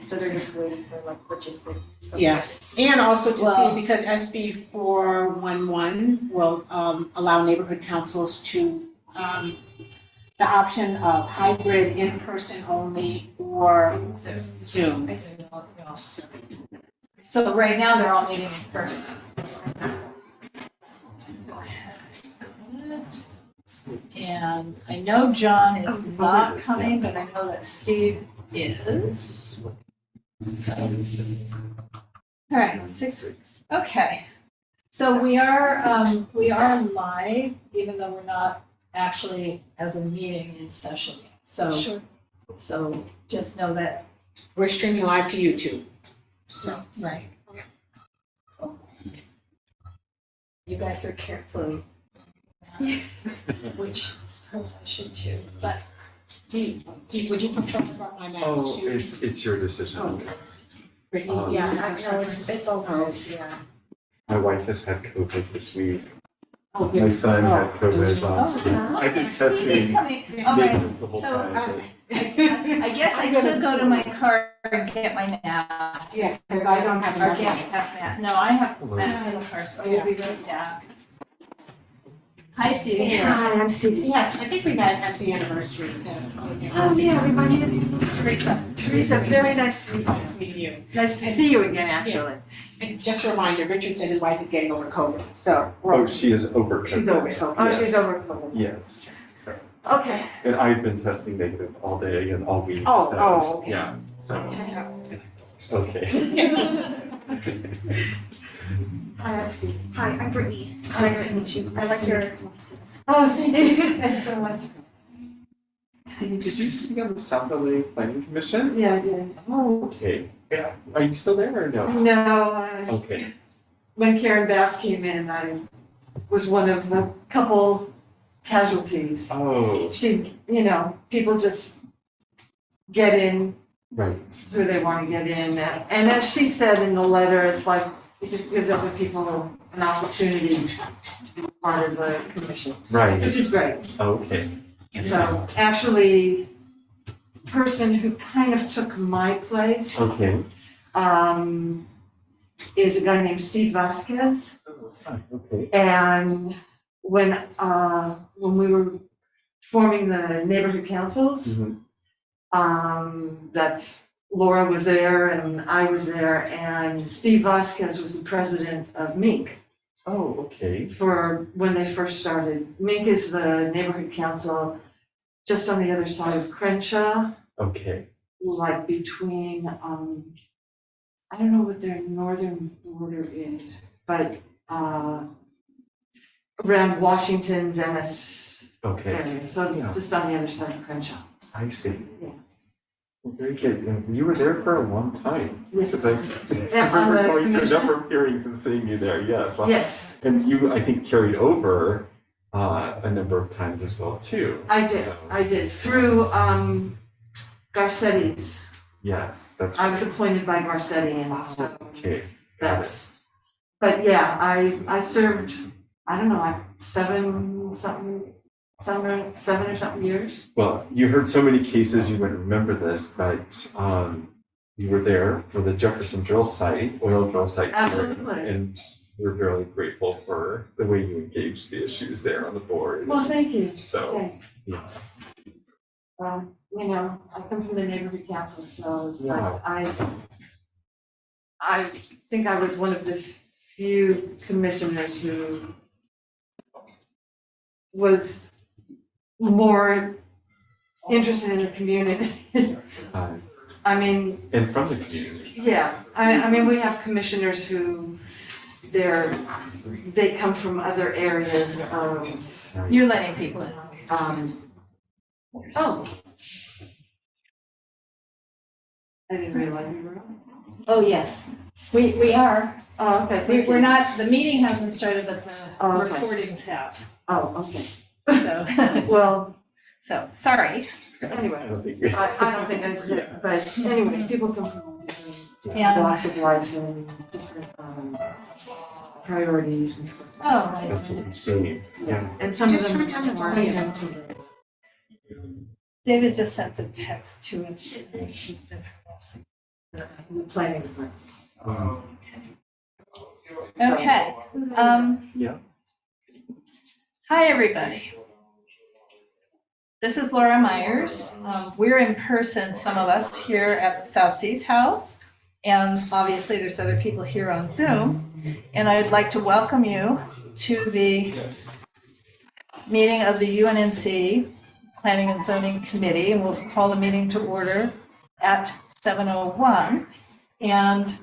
So they're just waiting for like logistics. Yes, and also to Well- see, because SB 411 will allow neighborhood councils to, the option of hybrid, in-person only, or Zoom. So right now they're all meeting in person. And I know John is not coming, but I know that Steve is. So, all right, 6 weeks. Okay. So we are live, even though we're not actually as a meeting in session yet. So, so just know that. We're streaming live to YouTube. So, Right. You guys are carefully. Yes. Which I suppose I should too, but. would you prefer about my mask Oh, too? it's your decision. Oh. Brittany, Yeah, I know, it's all good, yeah. My wife has had COVID this week. Oh, My goodness. son had Oh. COVID last week. Oh, I've been Steve is testing coming. All right, negative the whole so, time. I guess I could go to my car and get my mask. Yes, because I don't have Our enough. guests have masks. No, I have masks in the car, so we'll be right back. Hi, Stevie. Hi, I'm Stevie. Yes, I think we met at the anniversary. Oh, yeah, remind me of Teresa. Teresa, very nice to meet Nice you. meeting you. Nice to see you again, actually. And just a reminder, Richard said his wife is getting over COVID, so. Oh, she is over COVID. She's over COVID. Oh, Yes. she's over COVID. Yes. So, Okay. and I've been testing negative all day and all week. Oh, so, oh, okay. Yeah, so, okay. Hi, I'm Stevie. Hi, I'm Brittany. Nice to meet you. I Nice like to your meet glasses. Oh, thank you. Thanks so much. Stevie, did you speak on the South LA Planning Commission? Yeah, I did. Oh, okay. Yeah. Are you still there or no? No, Okay. when Karen Bass came in, I was one of the couple casualties. Oh, She, people just get in right. who they want to get in. And as she said in the letter, it's like, it just gives other people an opportunity to be part of the commission, Right. which is great. Okay. So actually, the person who kind of took my place Okay. is a guy named Steve Vasquez. Okay. And when we were forming the neighborhood councils, Mhm. that's Laura was there and I was there, and Steve Vasquez was the president of Mink Oh, okay. for when they first started. Mink is the neighborhood council just on the other side of Crenshaw, Okay. like between, I don't know what their northern border is, but, around Washington, Venice Okay. area, so Yeah. just on the other side of Crenshaw. I see. Yeah. Well, very good. And you were there for a long time. Yes. Because I Yeah, on remember the going to a commission? number of hearings and seeing you there, yes. Yes, And you, I think, carried over a number of times as well, too. I did, through, Garcetti's. Yes, that's I was appointed by Garcetti, and so okay. that's, but yeah, I served, I don't know, like seven or something years. Well, you heard so many cases, you wouldn't remember this, but you were there for the Jefferson drill site, oil drill site. hearing, Absolutely. And we're really grateful for the way you engaged the issues there on the board. Well, thank you. So, Thanks. yeah. I come from the neighborhood council, so it's Yeah. like, I think I was one of the few commissioners who was more interested in the community. I mean, And from the community. yeah, I mean, we have commissioners who they come from other areas of, You're letting people in. oh. I didn't realize you were on. Oh, yes, we are. Oh, okay. thank We're you. not, the meeting hasn't started, but the Oh, okay. recordings have. Oh, okay. So, Well, so, sorry. I anyway, don't think we. I don't think I said, but anyway, people come from different Yeah. walks of life and different priorities and stuff. Oh, right. That's what I'm saying. Yeah, and some of Just them. turn down the volume. David just sent a text to us. She's been harassing. the planning. Okay. Yeah. Hi, everybody. This is Laura Myers. We're in person, some of us here at the South Seas House, and obviously there's other people here on Zoom. And I'd like to welcome you to the meeting of the UNNC Planning and Zoning Committee, and we'll call the meeting to order at 7:01. And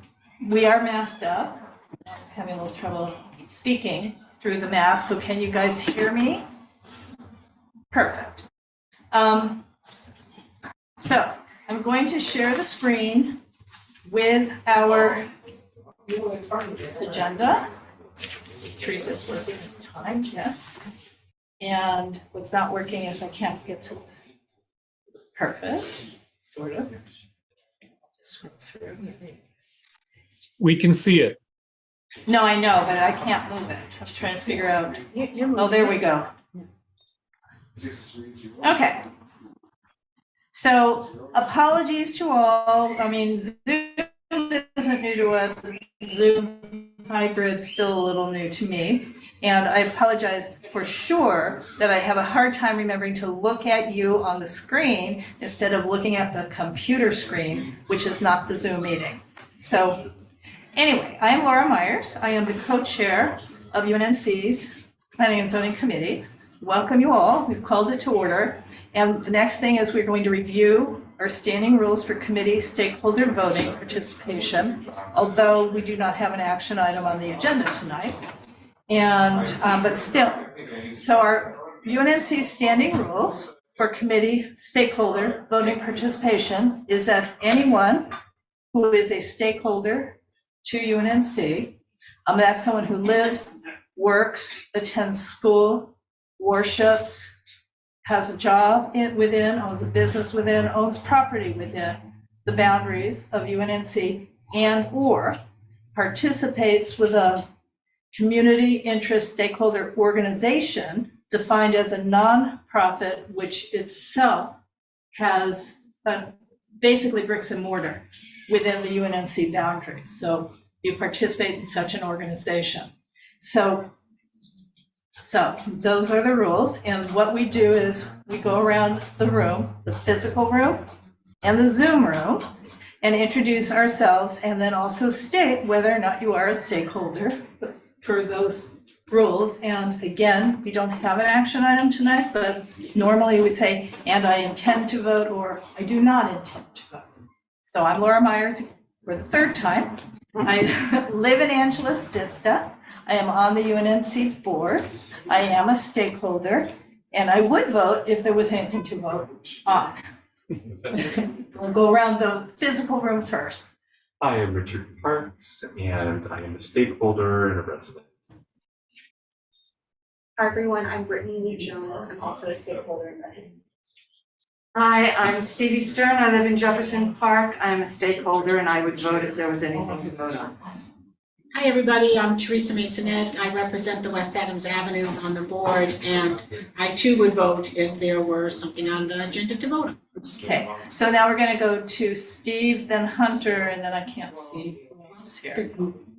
we are masked up. I'm having a little trouble speaking through the mask, so can you guys hear me? Perfect. So I'm going to share the screen with our agenda. Teresa's working this time, yes. And what's not working is I can't get to it. Perfect, sort of. Just went through. We can see it. No, I know, but I can't move it. I'm trying to figure out. Oh, there we go. Okay. So apologies to all. I mean, Zoom isn't new to us. Zoom hybrid's still a little new to me. And I apologize for sure that I have a hard time remembering to look at you on the screen instead of looking at the computer screen, which is not the Zoom meeting. So anyway, I am Laura Myers. I am the co-chair of UNNC's Planning and Zoning Committee. Welcome you all. We've called it to order. And the next thing is we're going to review our standing rules for committee stakeholder voting participation, although we do not have an action item on the agenda tonight. And, but still, so our UNNC standing rules for committee stakeholder voting participation is that anyone who is a stakeholder to UNNC, that's someone who lives, works, attends school, worships, has a job within, owns a business within, owns property within the boundaries of UNNC, and or participates with a community interest stakeholder organization defined as a nonprofit, which itself has basically bricks and mortar within the UNNC boundaries. So you participate in such an organization. So those are the rules. And what we do is we go around the room, the physical room and the Zoom room, and introduce ourselves and then also state whether or not you are a stakeholder for those rules. And again, we don't have an action item tonight, but normally we'd say, and I intend to vote, or I do not intend to vote. So I'm Laura Myers for the third time. I live in Angeles Vista. I am on the UNNC board. I am a stakeholder, and I would vote if there was anything to vote on. We'll go around the physical room first. I am Richard Parks, and I am a stakeholder and a resident. Hi everyone, I'm Brittany Lee Jones. I'm also a stakeholder and resident. Hi, I'm Stevie Stern. I live in Jefferson Park. I'm a stakeholder and I would vote if there was anything to vote on. Hi, everybody. I'm Teresa Masonette. I represent the West Adams Avenue on the board, and I too would vote if there were something on the agenda to vote on. Okay, so now we're gonna go to Steve, then Hunter, and then I can't see who else is here.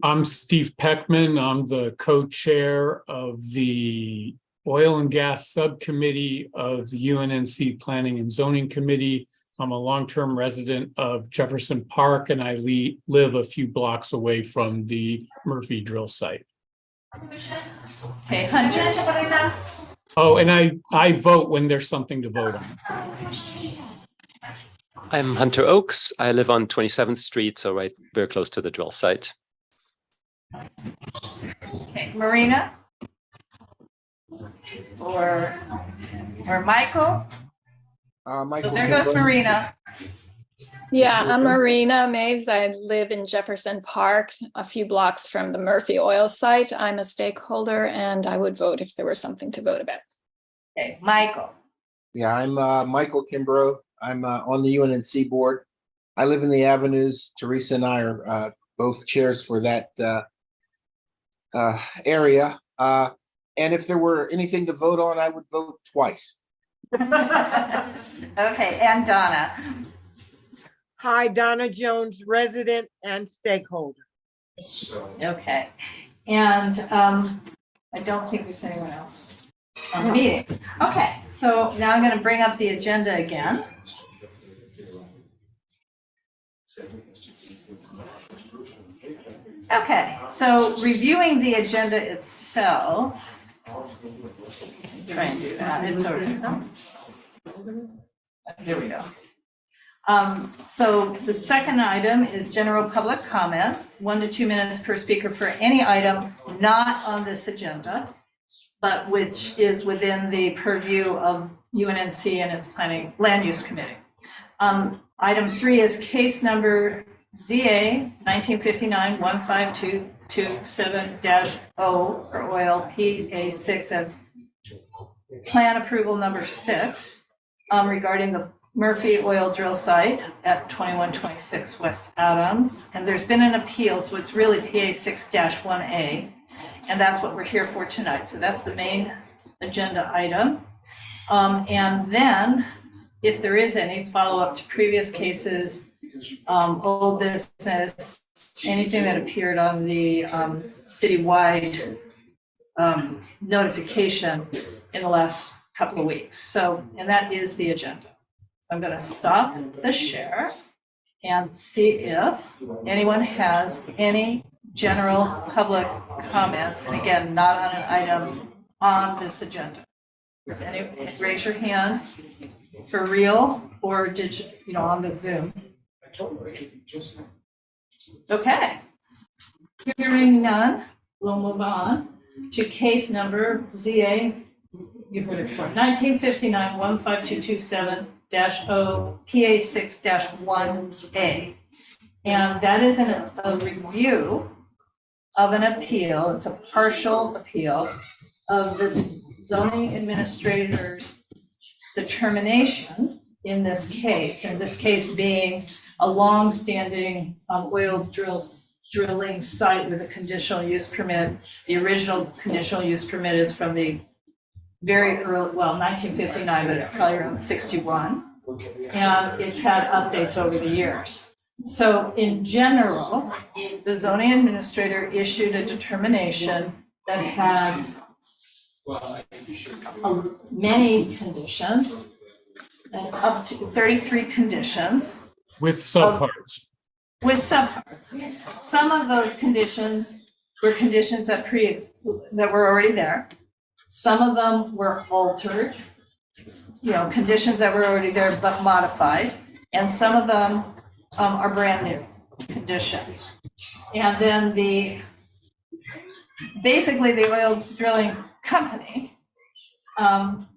I'm Steve Peckman. I'm the co-chair of the Oil and Gas Subcommittee of the UNNC Planning and Zoning Committee. I'm a long-term resident of Jefferson Park, and I live a few blocks away from the Murphy drill site. Okay, Hunter. Oh, and I vote when there's something to vote on. I'm Hunter Oakes. I live on 27th Street, so right very close to the drill site. Okay, Marina. Or Michael. Michael So there goes Kimbrell. Marina. Yeah, I'm Marina Maves. I live in Jefferson Park, a few blocks from the Murphy oil site. I'm a stakeholder and I would vote if there was something to vote about. Okay, Michael. Yeah, I'm Michael Kimbrough. I'm on the UNNC board. I live in the Avenues. Teresa and I are both chairs for that area. And if there were anything to vote on, I would vote twice. Okay, and Donna. Hi, Donna Jones, resident and stakeholder. Okay. And I don't think there's anyone else on the meeting. Okay, so now I'm going to bring up the agenda again. Okay, so reviewing the agenda itself. Try and do that. It's already. There we go. So the second item is general public comments, 1 to 2 minutes per speaker for any item not on this agenda, but which is within the purview of UNNC and its planning land use committee. Item 3 is case number ZA 1959-15227-0 for oil PA6, that's plan approval number 6, regarding the Murphy oil drill site at 2126 West Adams. And there's been an appeal, so it's really PA6-1A, and that's what we're here for tonight. So that's the main agenda item. And then, if there is any follow-up to previous cases, old business, anything that appeared on the citywide notification in the last couple of weeks. So, and that is the agenda. So I'm going to stop the share and see if anyone has any general public comments. And again, not on an item on this agenda. Does anyone raise your hand for real or on the Zoom? Okay. Hearing none, we'll move on to case number ZA, you heard it before, 1959-15227-0 PA6-1A. And that is a review of an appeal. It's a partial appeal of the zoning administrator's determination in this case being a long-standing oil drilling site with a conditional use permit. The original conditional use permit is from the very early, 1959, but probably around 61. And it's had updates over the years. So in general, the zoning administrator issued a determination that had many conditions, and up to 33 conditions. With subparts. With subparts. Some of those conditions were conditions that were already there. Some of them were altered, conditions that were already there but modified. And some of them are brand new conditions. And then basically the oil drilling company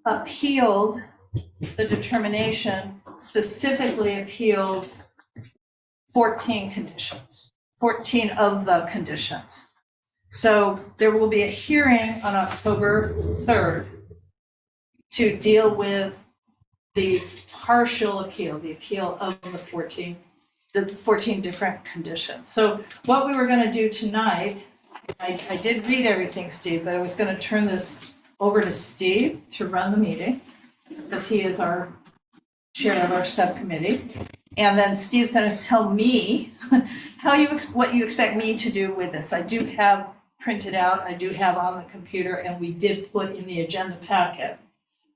appealed the determination, specifically appealed 14 conditions, 14 of the conditions. So there will be a hearing on October 3rd to deal with the partial appeal, the appeal of the 14 different conditions. So what we were going to do tonight, I did read everything, Steve, but I was going to turn this over to Steve to run the meeting because he is our chair of our subcommittee. And then Steve's going to tell me what you expect me to do with this. I do have printed out, I do have on the computer, and we did put in the agenda packet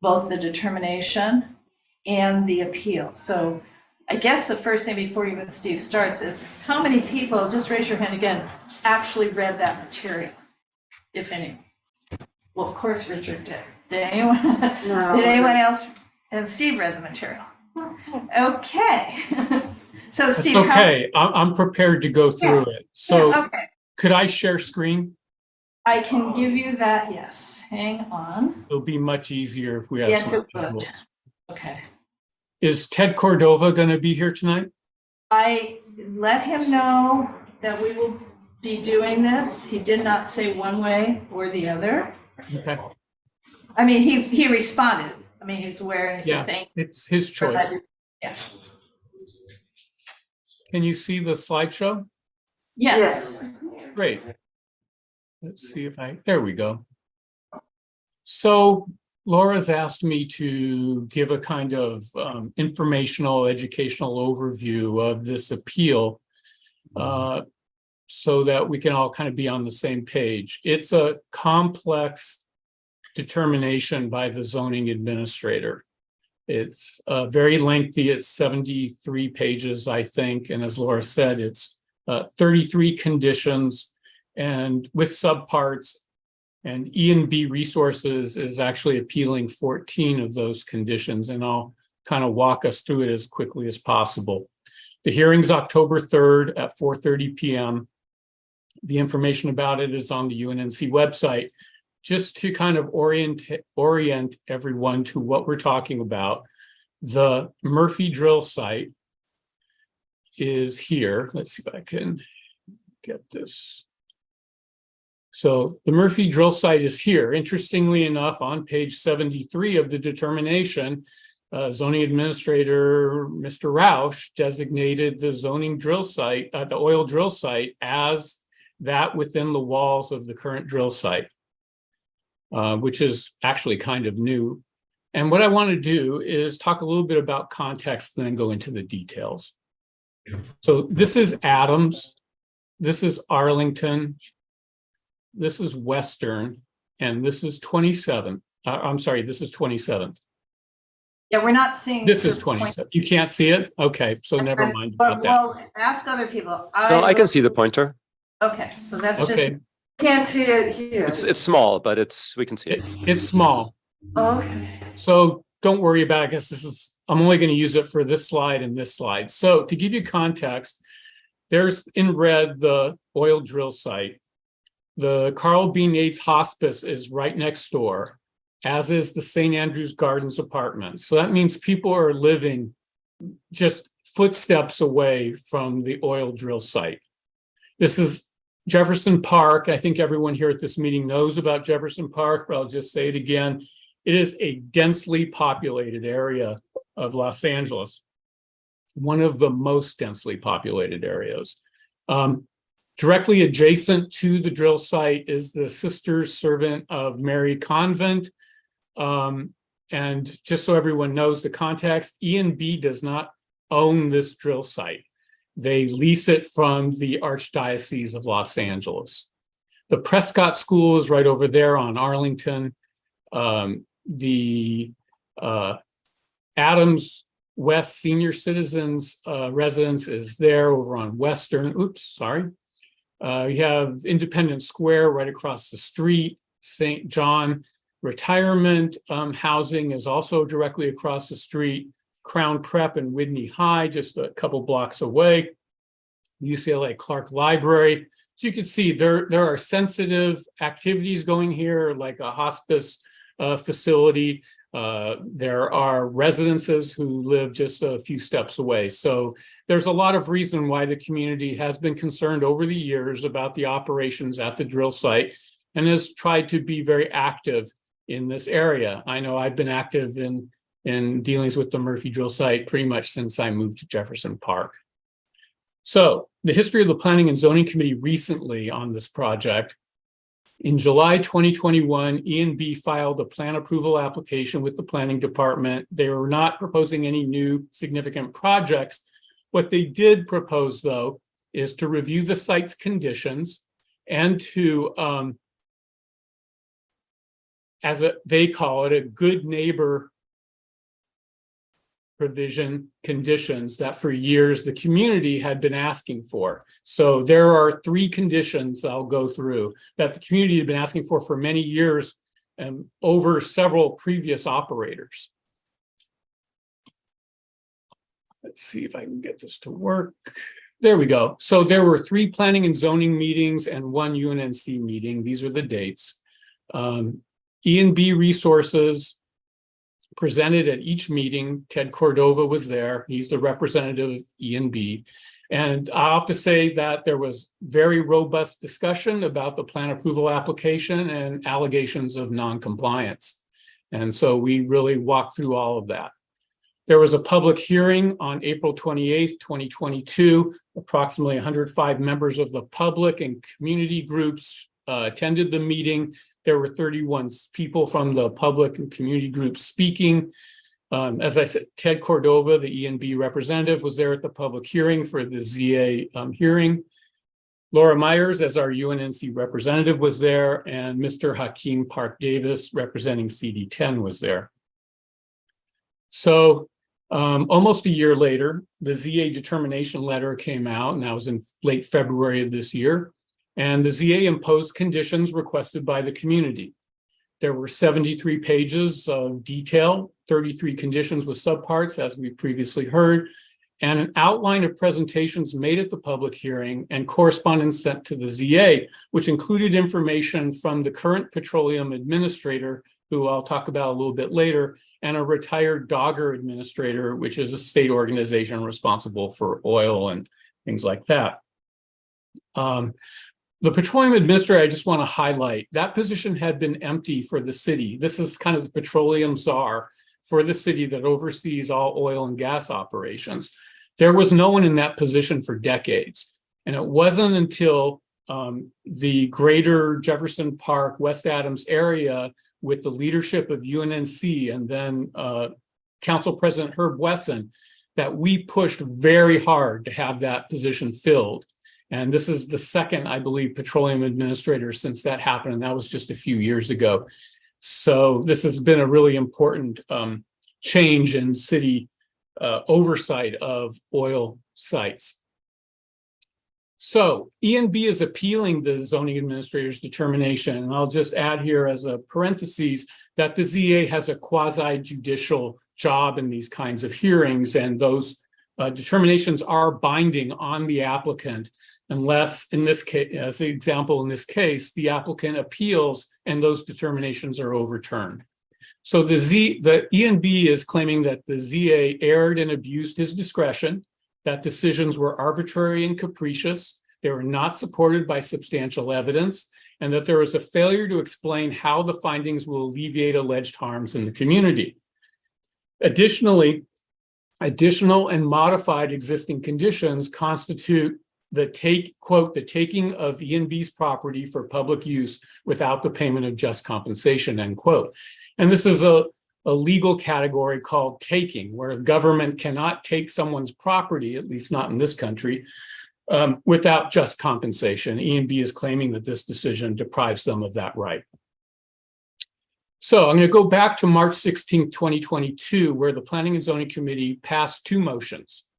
both the determination and the appeal. So I guess the first thing before even Steve starts is how many people, just raise your hand again, actually read that material, if any? Well, of course, Richard did. Did anyone? No. Did anyone else? And Steve read the material. Okay. So Steve, Okay, I'm prepared to go through it. So okay. could I share screen? I can give you that, yes. Hang on. It'll be much easier if we have. Yes, some it would. visuals. Okay. Is Ted Cordova going to be here tonight? I let him know that we will be doing this. He did not say one way or the other. Okay. I mean, he responded. I mean, he's aware and he Yeah, said thank it's his you for choice. that. Yeah. Can you see the slideshow? Yes. Great. Let's see if there we go. So Laura's asked me to give a kind of informational, educational overview of this appeal so that we can all kind of be on the same page. It's a complex determination by the zoning administrator. It's very lengthy. It's 73 pages, I think. And as Laura said, it's 33 conditions and with subparts. And E&B Resources is actually appealing 14 of those conditions. And I'll kind of walk us through it as quickly as possible. The hearing's October 3rd at 4:30 p.m. The information about it is on the UNNC website. Just to kind of orient everyone to what we're talking about, the Murphy drill site is here. Let's see if I can get this. So the Murphy drill site is here. Interestingly enough, on page 73 of the determination, zoning administrator Mr. Roush designated the zoning drill site, the oil drill site, as that within the walls of the current drill site. Which is actually kind of new. And what I want to do is talk a little bit about context and then go into the details. So this is Adams, this is Arlington, this is Western, and this is 27th. I'm sorry, this is 27th. Yeah, we're not seeing. This is 27th. You can't see it? Okay, so never mind about that. Well, ask other people. No, I can see the pointer. Okay, so that's just. Okay, Can't see it here. It's small, but we can see it. it's small. Okay. So don't worry about it. I guess I'm only going to use it for this slide and this slide. So to give you context, there's in red the oil drill site. The Carl B. Nates Hospice is right next door, as is the St. Andrews Gardens Apartments. So that means people are living just footsteps away from the oil drill site. This is Jefferson Park. I think everyone here at this meeting knows about Jefferson Park, but I'll just say it again. It is a densely populated area of Los Angeles, one of the most densely populated areas. Directly adjacent to the drill site is the Sisters Servant of Mary Convent. And just so everyone knows the context, E&B does not own this drill site. They lease it from the Archdiocese of Los Angeles. The Prescott School is right over there on Arlington. The Adams West Senior Citizens residence is there over on Western. Oops, sorry. You have Independence Square right across the street. St. John Retirement Housing is also directly across the street. Crown Prep and Whitney High, just a couple blocks away. UCLA Clark Library. So you can see there are sensitive activities going here, like a hospice facility. There are residences who live just a few steps away. So there's a lot of reason why the community has been concerned over the years about the operations at the drill site and has tried to be very active in this area. I know I've been active in dealings with the Murphy drill site pretty much since I moved to Jefferson Park. So the history of the Planning and Zoning Committee recently on this project. In July 2021, E&B filed a plan approval application with the planning department. They were not proposing any new significant projects. What they did propose, though, is to review the site's conditions and to, they call it, a good neighbor provision conditions that for years the community had been asking for. So there are 3 conditions I'll go through that the community had been asking for many years and over several previous operators. Let's see if I can get this to work. There we go. So there were 3 planning and zoning meetings and 1 UNNC meeting. These are the dates. E&B Resources presented at each meeting. Ted Cordova was there. He's the representative of E&B. And I have to say that there was very robust discussion about the plan approval application and allegations of non-compliance. And so we really walked through all of that. There was a public hearing on April 28th, 2022. Approximately 105 members of the public and community groups attended the meeting. There were 31 people from the public and community groups speaking. As I said, Ted Cordova, the ENB representative, was there at the public hearing for the ZA hearing. Laura Myers, as our UNNC representative, was there, and Mr. Hakeem Park Davis, representing CD10, was there. So almost a year later, the ZA determination letter came out, and that was in late February of this year. And the ZA imposed conditions requested by the community. There were 73 pages of detail, 33 conditions with subparts, as we previously heard, and an outline of presentations made at the public hearing and correspondence sent to the ZA, which included information from the current petroleum administrator, who I'll talk about a little bit later, and a retired Dogger administrator, which is a state organization responsible for oil and things like that. The petroleum administrator, I just want to highlight, that position had been empty for the city. This is kind of the petroleum czar for the city that oversees all oil and gas operations. There was no one in that position for decades. And it wasn't until the greater Jefferson Park, West Adams area, with the leadership of UNNC and then Council President Herb Wesson, that we pushed very hard to have that position filled. And this is the second, I believe, petroleum administrator since that happened, and that was just a few years ago. So this has been a really important change in city oversight of oil sites. So ENB is appealing the zoning administrator's determination, and I'll just add here as a parenthesis that the ZA has a quasi-judicial job in these kinds of hearings, and those determinations are binding on the applicant, unless, in this case, as the example in this case, the applicant appeals and those determinations are overturned. So the ENB is claiming that the ZA erred and abused his discretion, that decisions were arbitrary and capricious, they were not supported by substantial evidence, and that there was a failure to explain how the findings will alleviate alleged harms in the community. Additionally, additional and modified existing conditions constitute the taking of ENB's property for public use without the payment of just compensation, end quote. And this is a legal category called taking, where government cannot take someone's property, at least not in this country, without just compensation. ENB is claiming that this decision deprives them of that right. So I'm going to go back to March 16, 2022, where the Planning and Zoning Committee passed two motions.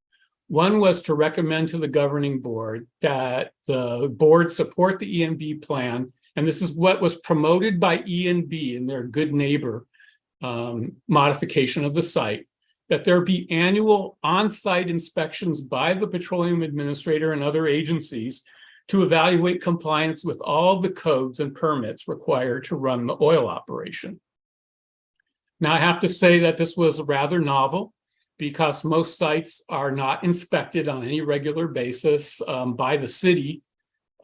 One was to recommend to the governing board that the board support the ENB plan, and this is what was promoted by ENB in their good neighbor modification of the site, that there be annual on-site inspections by the petroleum administrator and other agencies to evaluate compliance with all the codes and permits required to run the oil operation. Now, I have to say that this was rather novel because most sites are not inspected on any regular basis by the city,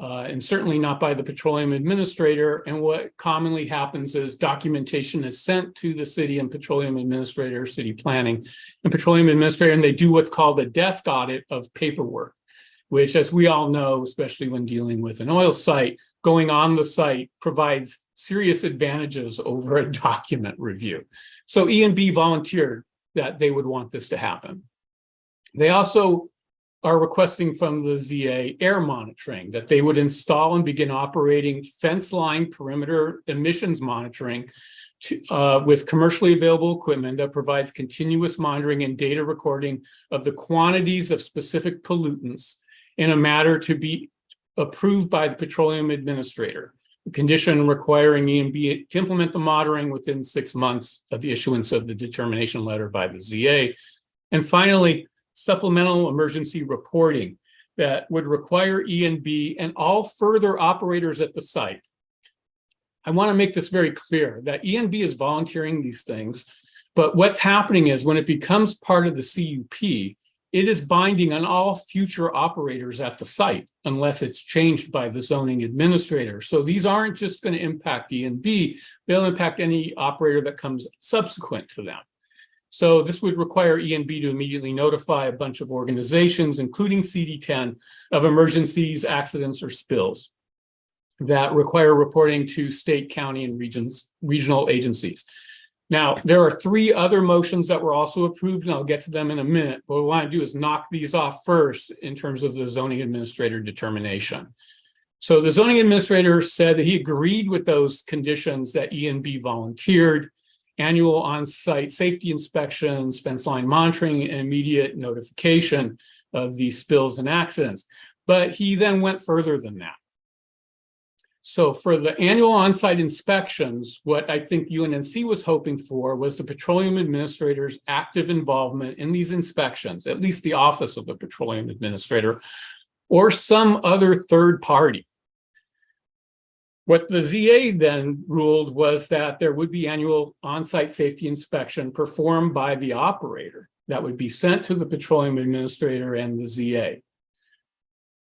and certainly not by the petroleum administrator. And what commonly happens is documentation is sent to the city and petroleum administrator, city planning and petroleum administrator, and they do what's called a desk audit of paperwork, which, as we all know, especially when dealing with an oil site, going on the site provides serious advantages over a document review. So ENB volunteered that they would want this to happen. They also are requesting from the ZA air monitoring, that they would install and begin operating fence line perimeter emissions monitoring with commercially available equipment that provides continuous monitoring and data recording of the quantities of specific pollutants in a matter to be approved by the petroleum administrator. The condition requiring ENB to implement the monitoring within 6 months of the issuance of the determination letter by the ZA. And finally, supplemental emergency reporting that would require ENB and all further operators at the site. I want to make this very clear that ENB is volunteering these things, but what's happening is when it becomes part of the CUP, it is binding on all future operators at the site unless it's changed by the zoning administrator. So these aren't just going to impact ENB, they'll impact any operator that comes subsequent to them. So this would require ENB to immediately notify a bunch of organizations, including CD10, of emergencies, accidents, or spills. that require reporting to state, county, and regional agencies. Now, there are 3 other motions that were also approved, and I'll get to them in a minute. What we want to do is knock these off first in terms of the zoning administrator determination. So the zoning administrator said that he agreed with those conditions that E&B volunteered: annual on-site safety inspections, fence line monitoring, and immediate notification of these spills and accidents. But he then went further than that. So for the annual on-site inspections, what I think UNNC was hoping for was the petroleum administrator's active involvement in these inspections, at least the office of the petroleum administrator, or some other third party. What the ZA then ruled was that there would be annual on-site safety inspection performed by the operator that would be sent to the petroleum administrator and the ZA.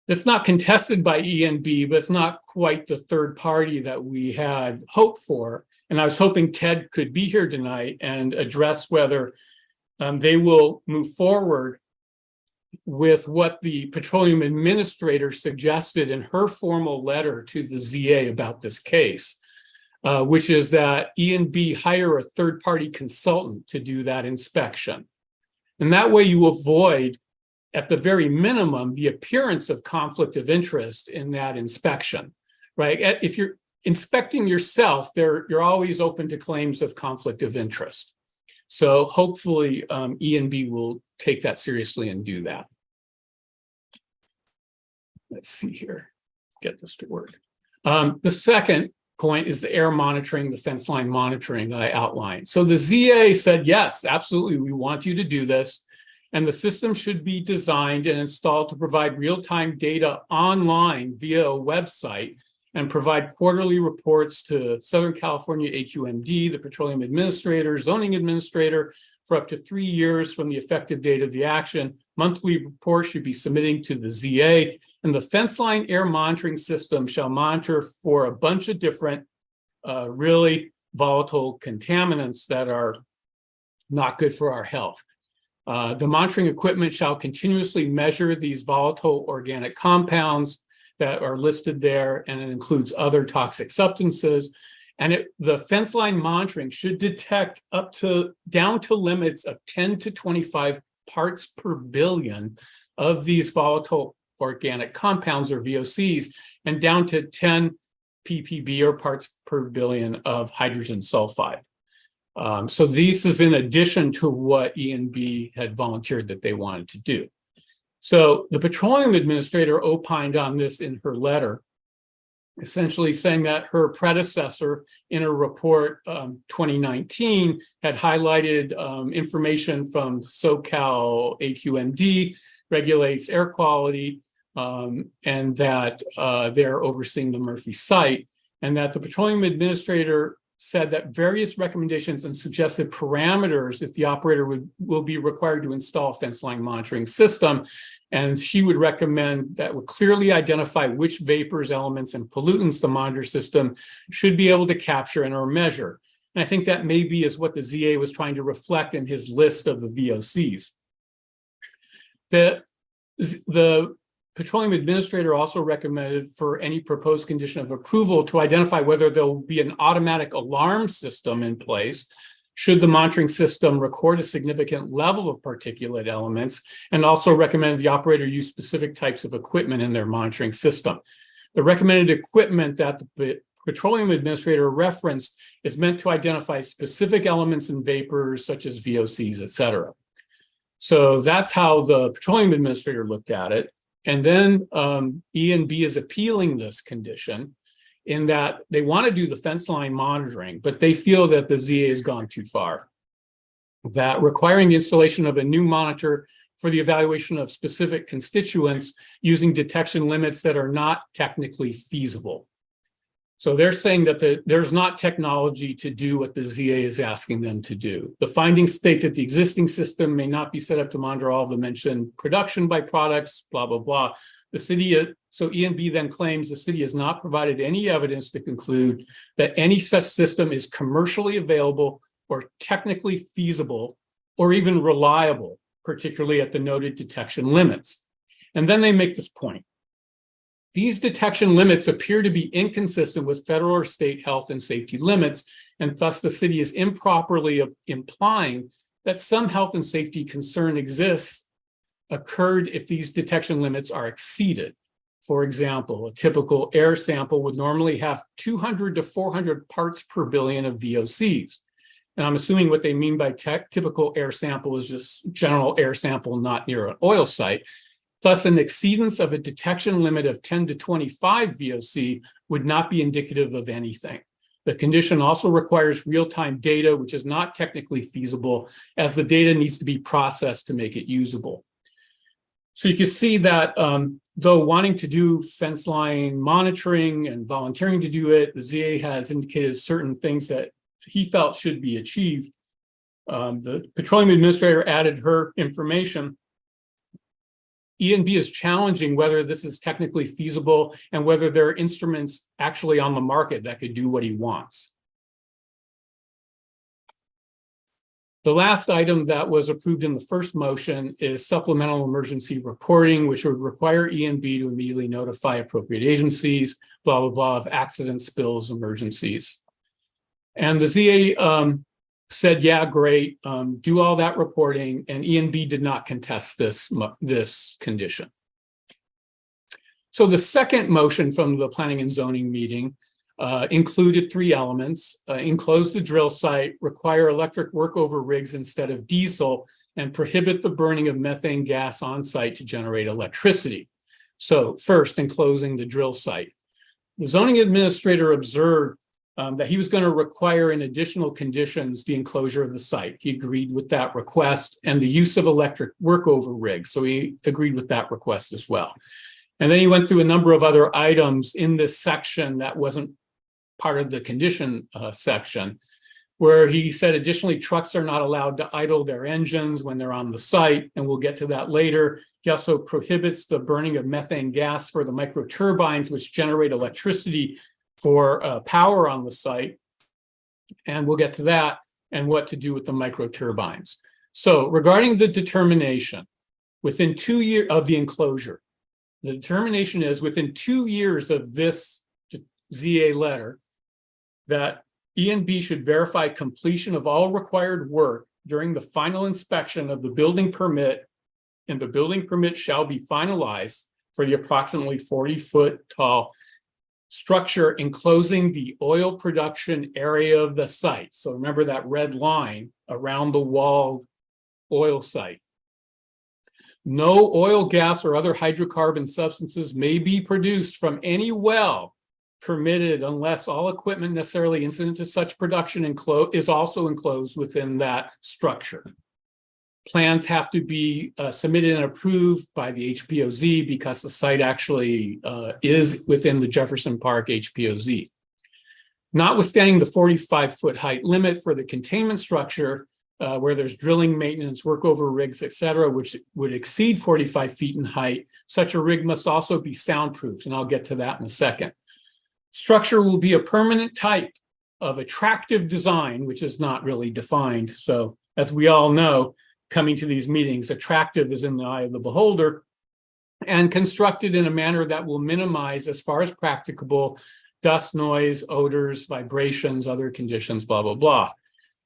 It's not contested by E&B, but it's not quite the third party that we had hoped for. And I was hoping Ted could be here tonight and address whether they will move forward with what the petroleum administrator suggested in her formal letter to the ZA about this case, which is that E&B hire a third-party consultant to do that inspection. And that way you avoid, at the very minimum, the appearance of conflict of interest in that inspection, right? If you're inspecting yourself, you're always open to claims of conflict of interest. So hopefully E&B will take that seriously and do that. Let's see here, get this to work. The second point is the air monitoring, the fence line monitoring that I outlined. So the ZA said, yes, absolutely, we want you to do this. And the system should be designed and installed to provide real-time data online via a website and provide quarterly reports to Southern California AQMD, the petroleum administrator, zoning administrator, for up to 3 years from the effective date of the action. Monthly reports should be submitting to the ZA, and the fence line air monitoring system shall monitor for a bunch of different really volatile contaminants that are not good for our health. The monitoring equipment shall continuously measure these volatile organic compounds that are listed there, and it includes other toxic substances. And the fence line monitoring should detect down to limits of 10 to 25 parts per billion of these volatile organic compounds, or VOCs, and down to 10 ppb, or parts per billion, of hydrogen sulfide. So this is in addition to what E&B had volunteered that they wanted to do. So the petroleum administrator opined on this in her letter, essentially saying that her predecessor in a report 2019 had highlighted information from SoCal AQMD, regulates air quality, and that they're overseeing the Murphy site, and that the petroleum administrator said that various recommendations and suggested parameters if the operator will be required to install a fence line monitoring system. And she would recommend that would clearly identify which vapors, elements, and pollutants the monitor system should be able to capture and or measure. And I think that maybe is what the ZA was trying to reflect in his list of the VOCs. The petroleum administrator also recommended for any proposed condition of approval to identify whether there will be an automatic alarm system in place should the monitoring system record a significant level of particulate elements, and also recommend the operator use specific types of equipment in their monitoring system. The recommended equipment that the petroleum administrator referenced is meant to identify specific elements in vapors such as VOCs, et cetera. So that's how the petroleum administrator looked at it. And then E&B is appealing this condition in that they want to do the fence line monitoring, but they feel that the ZA has gone too far. That requiring the installation of a new monitor for the evaluation of specific constituents using detection limits that are not technically feasible. So they're saying that there's not technology to do what the ZA is asking them to do. The findings state that the existing system may not be set up to monitor all the mentioned production byproducts, blah, blah, blah. The city, so E&B then claims the city has not provided any evidence to conclude that any such system is commercially available or technically feasible or even reliable, particularly at the noted detection limits. And then they make this point. These detection limits appear to be inconsistent with federal or state health and safety limits, and thus the city is improperly implying that some health and safety concern exists occurred if these detection limits are exceeded. For example, a typical air sample would normally have 200 to 400 parts per billion of VOCs. And I'm assuming what they mean by typical air sample is just general air sample not near an oil site. Thus, an exceedance of a detection limit of 10 to 25 VOC would not be indicative of anything. The condition also requires real-time data, which is not technically feasible, as the data needs to be processed to make it usable. So you can see that though wanting to do fence line monitoring and volunteering to do it, the ZA has indicated certain things that he felt should be achieved. The petroleum administrator added her information. ENB is challenging whether this is technically feasible and whether there are instruments actually on the market that could do what he wants. The last item that was approved in the first motion is supplemental emergency reporting, which would require ENB to immediately notify appropriate agencies, blah, blah, blah, of accidents, spills, emergencies. And the ZA said, yeah, great, do all that reporting, and ENB did not contest this condition. So the second motion from the planning and zoning meeting included three elements: enclose the drill site, require electric workover rigs instead of diesel, and prohibit the burning of methane gas on site to generate electricity. So first, enclosing the drill site. The zoning administrator observed that he was going to require in additional conditions the enclosure of the site. He agreed with that request and the use of electric workover rigs. So he agreed with that request as well. And then he went through a number of other items in this section that wasn't part of the condition section, where he said additionally trucks are not allowed to idle their engines when they're on the site, and we'll get to that later. He also prohibits the burning of methane gas for the microturbines, which generate electricity for power on the site, and we'll get to that and what to do with the microturbines. So regarding the determination, within 2 years of the enclosure, the determination is within 2 years of this ZA letter that ENB should verify completion of all required work during the final inspection of the building permit, and the building permit shall be finalized for the approximately 40-foot tall structure enclosing the oil production area of the site. So remember that red line around the walled oil site. No oil, gas, or other hydrocarbon substances may be produced from any well permitted unless all equipment necessarily incident to such production is also enclosed within that structure. Plans have to be submitted and approved by the HPOZ because the site actually is within the Jefferson Park HPOZ. Notwithstanding the 45-foot height limit for the containment structure, where there's drilling, maintenance, workover rigs, et cetera, which would exceed 45 feet in height, such a rig must also be soundproofed, and I'll get to that in a second. Structure will be a permanent type of attractive design, which is not really defined. So as we all know, coming to these meetings, attractive is in the eye of the beholder, and constructed in a manner that will minimize, as far as practicable, dust, noise, odors, vibrations, other conditions, blah, blah, blah.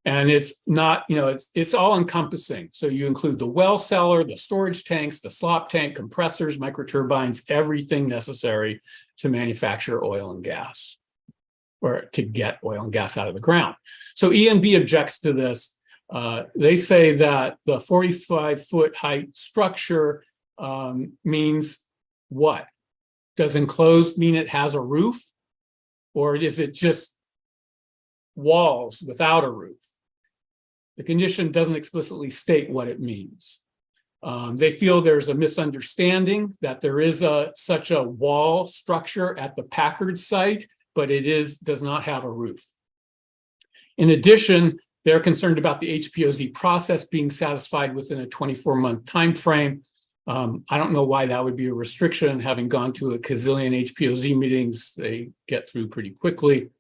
And it's not, it's all encompassing. So you include the well cellar, the storage tanks, the slop tank, compressors, microturbines, everything necessary to manufacture oil and gas, or to get oil and gas out of the ground. So ENB objects to this. They say that the 45-foot height structure means what? Does enclosed mean it has a roof? Or is it just walls without a roof? The condition doesn't explicitly state what it means. They feel there's a misunderstanding that there is such a wall structure at the Packard site, but it does not have a roof. In addition, they're concerned about the HPOZ process being satisfied within a 24-month time frame. I don't know why that would be a restriction. Having gone to a gazillion HPOZ meetings, they get through pretty quickly.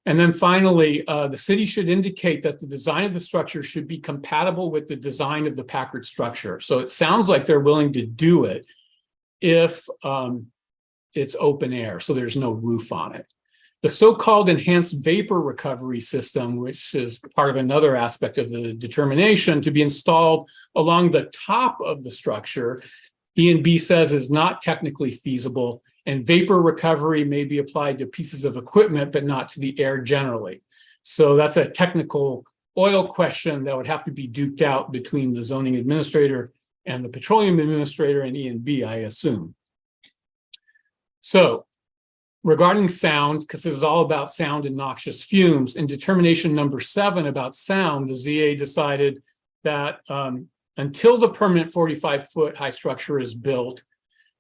And then finally, the city should indicate that the design of the structure should be compatible with the design of the Packard structure. So it sounds like they're willing to do it if it's open air, so there's no roof on it. The so-called enhanced vapor recovery system, which is part of another aspect of the determination to be installed along the top of the structure, E&B says is not technically feasible, and vapor recovery may be applied to pieces of equipment, but not to the air generally. So that's a technical oil question that would have to be duked out between the zoning administrator and the petroleum administrator and E&B, I assume. So regarding sound, because this is all about sound and noxious fumes, in determination number 7 about sound, the ZA decided that until the permanent 45-foot high structure is built,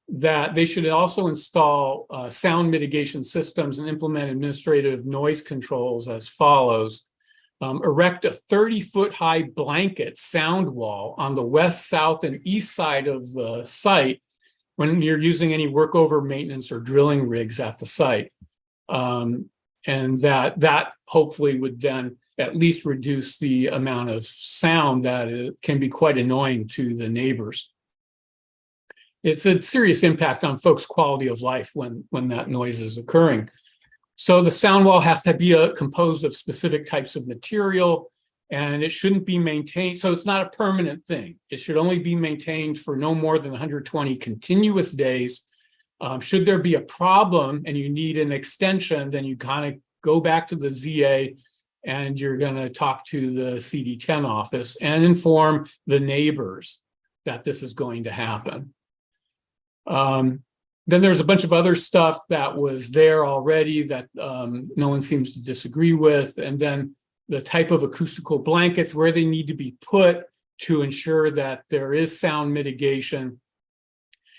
that they should also install sound mitigation systems and implement administrative noise controls as follows. Erect a 30-foot high blanket sound wall on the west, south, and east side of the site when you're using any workover, maintenance, or drilling rigs at the site. And that hopefully would then at least reduce the amount of sound that it can be quite annoying to the neighbors. It's a serious impact on folks' quality of life when that noise is occurring. So the sound wall has to be composed of specific types of material, and it shouldn't be maintained. So it's not a permanent thing. It should only be maintained for no more than 120 continuous days. Should there be a problem and you need an extension, then you kind of go back to the ZA and you're going to talk to the CD10 office and inform the neighbors that this is going to happen. Then there's a bunch of other stuff that was there already that no one seems to disagree with. And then the type of acoustical blankets, where they need to be put to ensure that there is sound mitigation.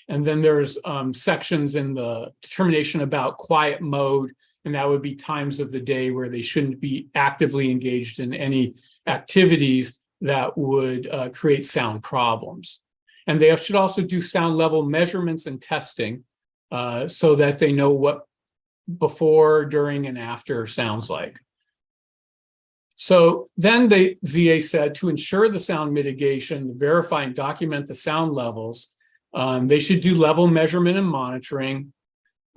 And then there's sections in the determination about quiet mode, and that would be times of the day where they shouldn't be actively engaged in any activities that would create sound problems. And they should also do sound level measurements and testing so that they know what before, during, and after sounds like. So then the ZA said to ensure the sound mitigation, verify and document the sound levels, they should do level measurement and monitoring,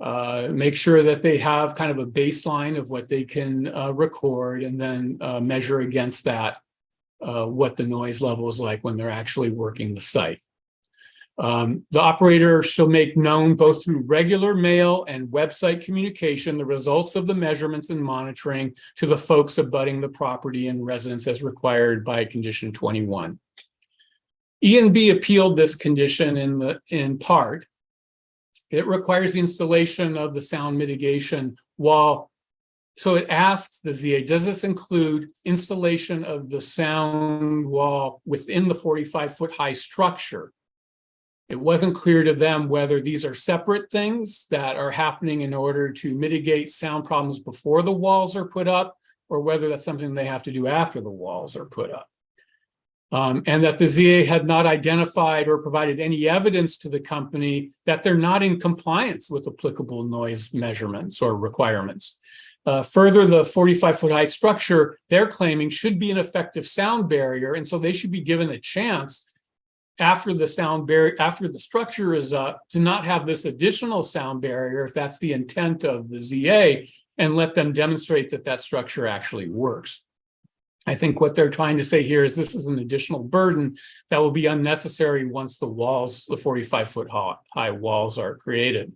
make sure that they have kind of a baseline of what they can record, and then measure against that what the noise level is like when they're actually working the site. The operator shall make known both through regular mail and website communication the results of the measurements and monitoring to the folks abutting the property and residents as required by condition 21. E&B appealed this condition in part. It requires the installation of the sound mitigation wall. So it asks the ZA, does this include installation of the sound wall within the 45-foot high structure? It wasn't clear to them whether these are separate things that are happening in order to mitigate sound problems before the walls are put up, or whether that's something they have to do after the walls are put up. And that the ZA had not identified or provided any evidence to the company that they're not in compliance with applicable noise measurements or requirements. Further, the 45-foot high structure they're claiming should be an effective sound barrier, and so they should be given a chance after the sound barrier, after the structure is up, to not have this additional sound barrier if that's the intent of the ZA, and let them demonstrate that that structure actually works. I think what they're trying to say here is this is an additional burden that will be unnecessary once the walls, the 45-foot high walls are created.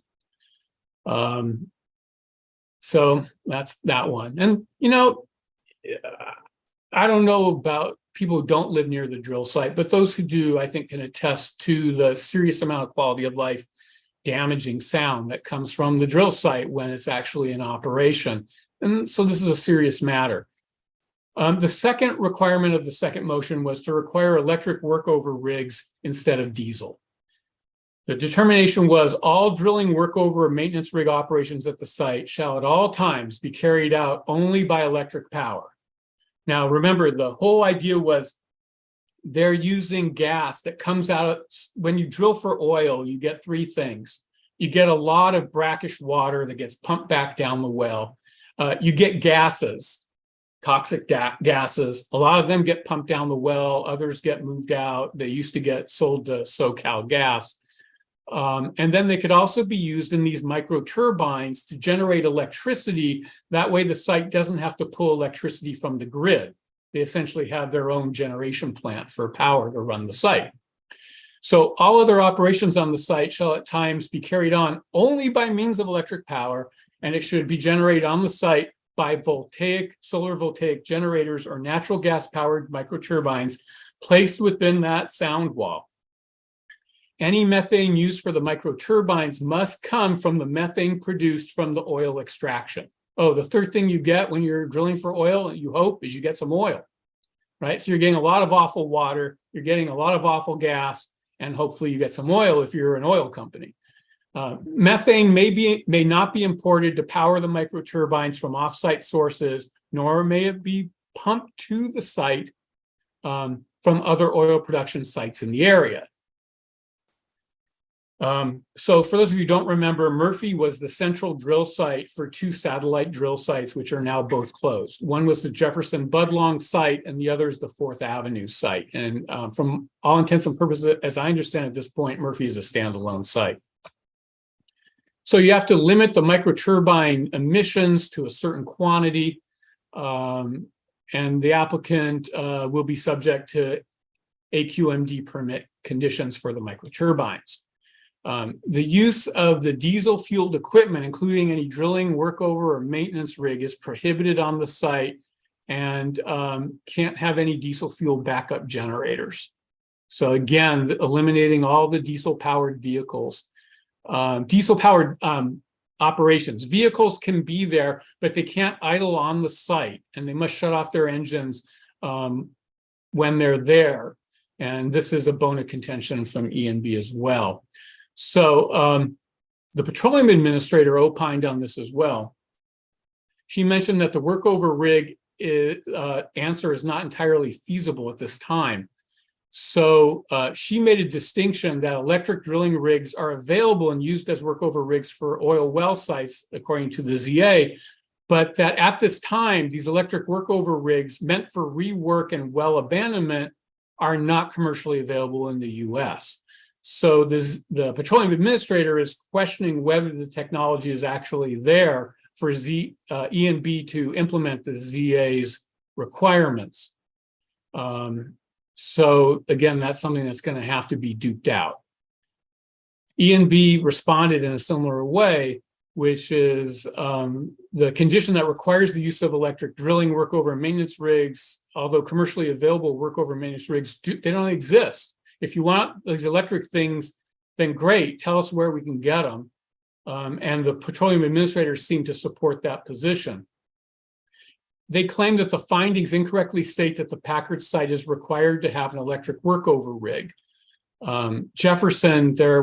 So that's that one. And, you know, I don't know about people who don't live near the drill site, but those who do, I think, can attest to the serious amount of quality of life damaging sound that comes from the drill site when it's actually in operation. And so this is a serious matter. The second requirement of the second motion was to require electric workover rigs instead of diesel. The determination was all drilling workover or maintenance rig operations at the site shall at all times be carried out only by electric power. Now, remember, the whole idea was they're using gas that comes out. When you drill for oil, you get three things. You get a lot of brackish water that gets pumped back down the well. You get gases, toxic gases. A lot of them get pumped down the well. Others get moved out. They used to get sold to SoCal Gas. And then they could also be used in these microturbines to generate electricity. That way the site doesn't have to pull electricity from the grid. They essentially have their own generation plant for power to run the site. So all other operations on the site shall at times be carried on only by means of electric power, and it should be generated on the site by solar voltaic generators or natural gas powered microturbines placed within that sound wall. Any methane used for the microturbines must come from the methane produced from the oil extraction. Oh, the third thing you get when you're drilling for oil, you hope, is you get some oil, right? So you're getting a lot of awful water, you're getting a lot of awful gas, and hopefully you get some oil if you're an oil company. Methane may not be imported to power the microturbines from offsite sources, nor may it be pumped to the site from other oil production sites in the area. So for those of you who don't remember, Murphy was the central drill site for two satellite drill sites, which are now both closed. One was the Jefferson Budlong site, and the other is the 4th Avenue site. And from all intents and purposes, as I understand at this point, Murphy is a standalone site. So you have to limit the microturbine emissions to a certain quantity, and the applicant will be subject to AQMD permit conditions for the microturbines. The use of the diesel fueled equipment, including any drilling, workover, or maintenance rig, is prohibited on the site and can't have any diesel fuel backup generators. So again, eliminating all the diesel powered vehicles. Diesel powered operations. Vehicles can be there, but they can't idle on the site, and they must shut off their engines when they're there. And this is a bone of contention from ENB as well. So the petroleum administrator opined on this as well. She mentioned that the workover rig answer is not entirely feasible at this time. So she made a distinction that electric drilling rigs are available and used as workover rigs for oil well sites, according to the ZA, but that at this time, these electric workover rigs meant for rework and well abandonment are not commercially available in the US. So the petroleum administrator is questioning whether the technology is actually there for ENB to implement the ZA's requirements. So again, that's something that's going to have to be duped out. ENB responded in a similar way, which is the condition that requires the use of electric drilling, workover, and maintenance rigs, although commercially available workover and maintenance rigs, they don't exist. If you want these electric things, then great, tell us where we can get them. And the petroleum administrators seem to support that position. They claim that the findings incorrectly state that the Packard site is required to have an electric workover rig. Jefferson, their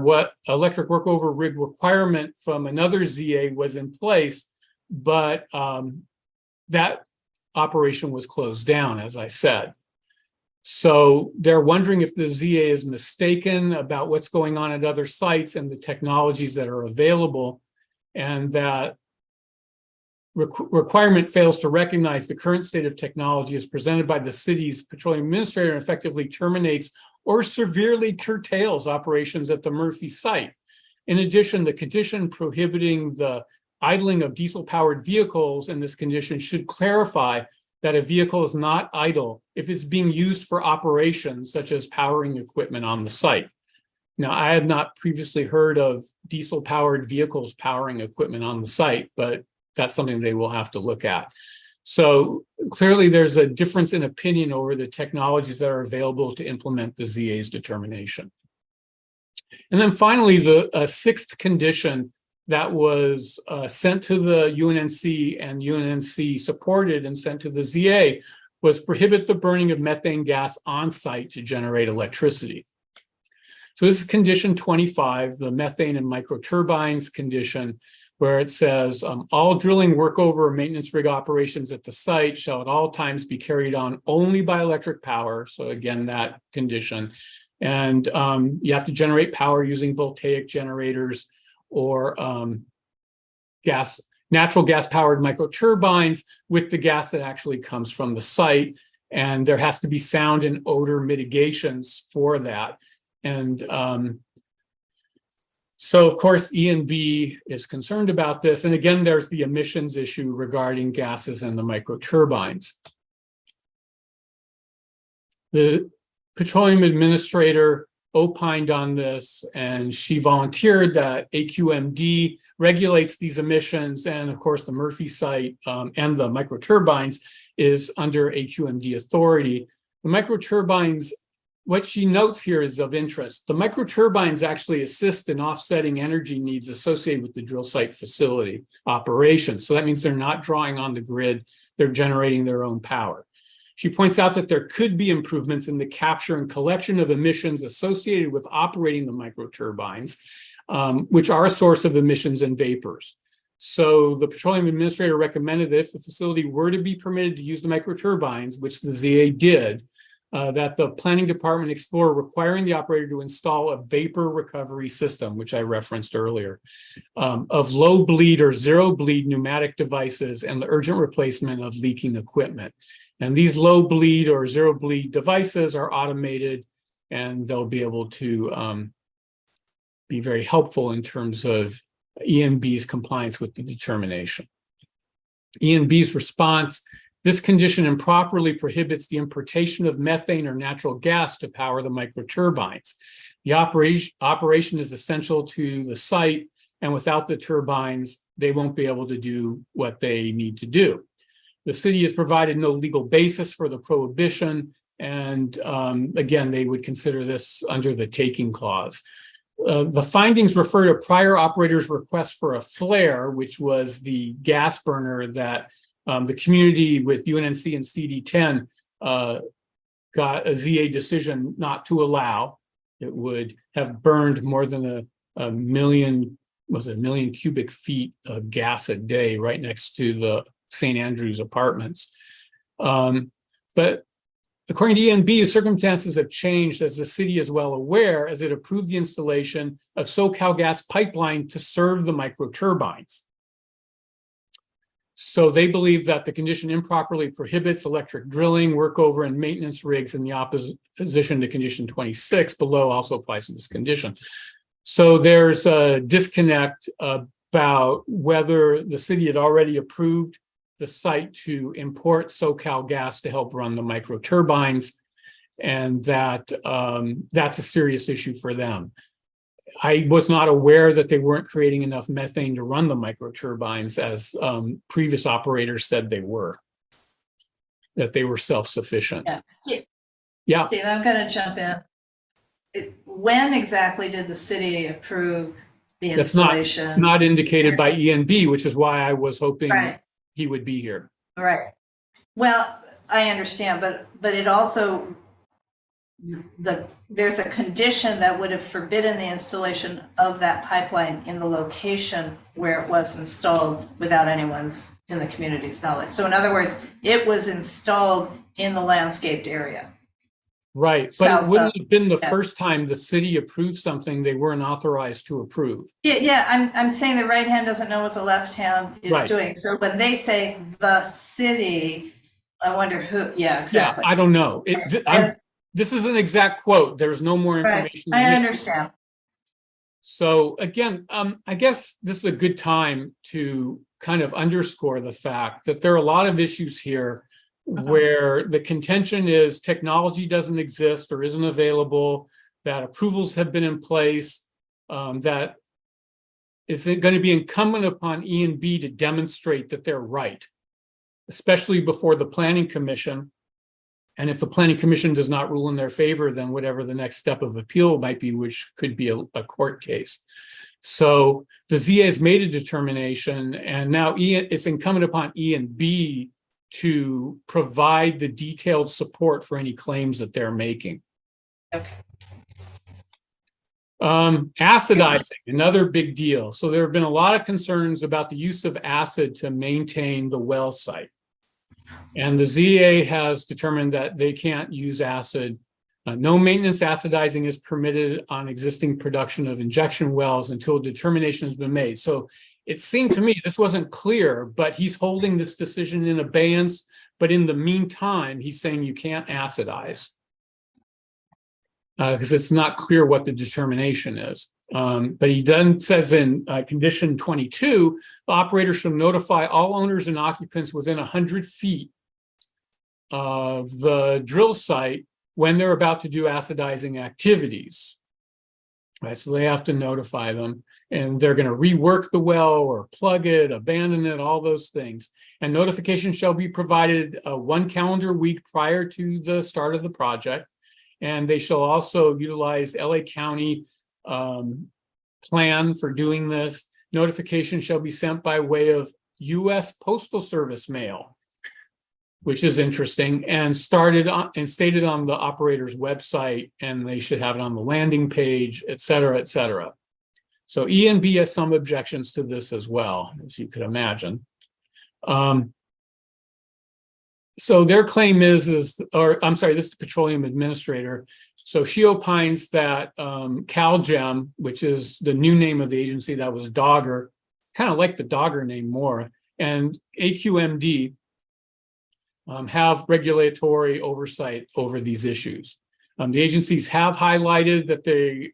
electric workover rig requirement from another ZA was in place, but that operation was closed down, as I said. So they're wondering if the ZA is mistaken about what's going on at other sites and the technologies that are available, and that requirement fails to recognize the current state of technology as presented by the city's petroleum administrator and effectively terminates or severely curtails operations at the Murphy site. In addition, the condition prohibiting the idling of diesel-powered vehicles in this condition should clarify that a vehicle is not idle if it's being used for operations such as powering equipment on the site. Now, I had not previously heard of diesel-powered vehicles powering equipment on the site, but that's something they will have to look at. So clearly there's a difference in opinion over the technologies that are available to implement the ZA's determination. And then finally, the sixth condition that was sent to the UNNC and UNNC supported and sent to the ZA was prohibit the burning of methane gas on site to generate electricity. So this is condition 25, the methane and microturbines condition, where it says all drilling, workover, or maintenance rig operations at the site shall at all times be carried on only by electric power. So again, that condition. And you have to generate power using voltaic generators or natural gas powered microturbines with the gas that actually comes from the site. And there has to be sound and odor mitigations for that. And So of course, ENB is concerned about this. And again, there's the emissions issue regarding gases and the microturbines. The petroleum administrator opined on this, and she volunteered that AQMD regulates these emissions. And of course, the Murphy site and the microturbines is under AQMD authority. The microturbines, what she notes here is of interest. The microturbines actually assist in offsetting energy needs associated with the drill site facility operations. So that means they're not drawing on the grid, they're generating their own power. She points out that there could be improvements in the capture and collection of emissions associated with operating the microturbines, which are a source of emissions and vapors. So the petroleum administrator recommended that if the facility were to be permitted to use the microturbines, which the ZA did, that the planning department explore requiring the operator to install a vapor recovery system, which I referenced earlier, of low bleed or zero bleed pneumatic devices and the urgent replacement of leaking equipment. And these low bleed or zero bleed devices are automated, and they'll be able to be very helpful in terms of ENB's compliance with the determination. ENB's response: this condition improperly prohibits the importation of methane or natural gas to power the microturbines. The operation is essential to the site, and without the turbines, they won't be able to do what they need to do. The city has provided no legal basis for the prohibition, and again, they would consider this under the taking clause. The findings refer to prior operators' request for a flare, which was the gas burner that the community with UNNC and CD10 got a ZA decision not to allow. It would have burned more than a million cubic feet of gas a day right next to the St. Andrews apartments. But according to ENB, the circumstances have changed, as the city is well aware, as it approved the installation of SoCalGas pipeline to serve the microturbines. So they believe that the condition improperly prohibits electric drilling, workover, and maintenance rigs in the opposition to condition 26 below also applies to this condition. So there's a disconnect about whether the city had already approved the site to import SoCalGas to help run the microturbines, and that that's a serious issue for them. I was not aware that they weren't creating enough methane to run the microturbines, as previous operators said they were, that they were self-sufficient. Yeah. Yeah. Steve, I'm gonna jump in. When exactly did the city approve the That's installation? not indicated by ENB, which is why I was hoping he would be here. Right. Well, I understand, but it also, there's a condition that would have forbidden the installation of that pipeline in the location where it was installed without anyone's in the community's knowledge. So in other words, it was installed in the landscaped area. Right, but it wouldn't have been the first time the city approved something they weren't authorized to approve. Yeah, I'm saying the right hand doesn't know what the left hand is doing. So when they say the city, I wonder who, exactly. Yeah, I don't know. This is an exact quote. There's no more information. I understand. So again, I guess this is a good time to kind of underscore the fact that there are a lot of issues here where the contention is technology doesn't exist or isn't available, that approvals have been in place, that it's going to be incumbent upon ENB to demonstrate that they're right, especially before the Planning Commission. And if the Planning Commission does not rule in their favor, then whatever the next step of appeal might be, which could be a court case. So the ZA has made a determination, and now it's incumbent upon ENB to provide the detailed support for any claims that they're making. Okay. Acidizing, another big deal. So there have been a lot of concerns about the use of acid to maintain the well site. And the ZA has determined that they can't use acid. No maintenance acidizing is permitted on existing production of injection wells until a determination has been made. So it seemed to me this wasn't clear, but he's holding this decision in abeyance. But in the meantime, he's saying you can't acidize because it's not clear what the determination is. But he then says in condition 22, the operator shall notify all owners and occupants within 100 feet of the drill site when they're about to do acidizing activities. Right, so they have to notify them, and they're going to rework the well or plug it, abandon it, all those things. And notification shall be provided 1 calendar week prior to the start of the project. And they shall also utilize LA County plan for doing this. Notification shall be sent by way of U.S. Postal Service mail, which is interesting, and stated on the operator's website, and they should have it on the landing page, et cetera, et cetera. So ENB has some objections to this as well, as you could imagine. So their claim is, or I'm sorry, this is the petroleum administrator. So she opines that CalGEM, which is the new name of the agency that was Dogger, kind of like the Dogger name more, and AQMD have regulatory oversight over these issues. The agencies have highlighted that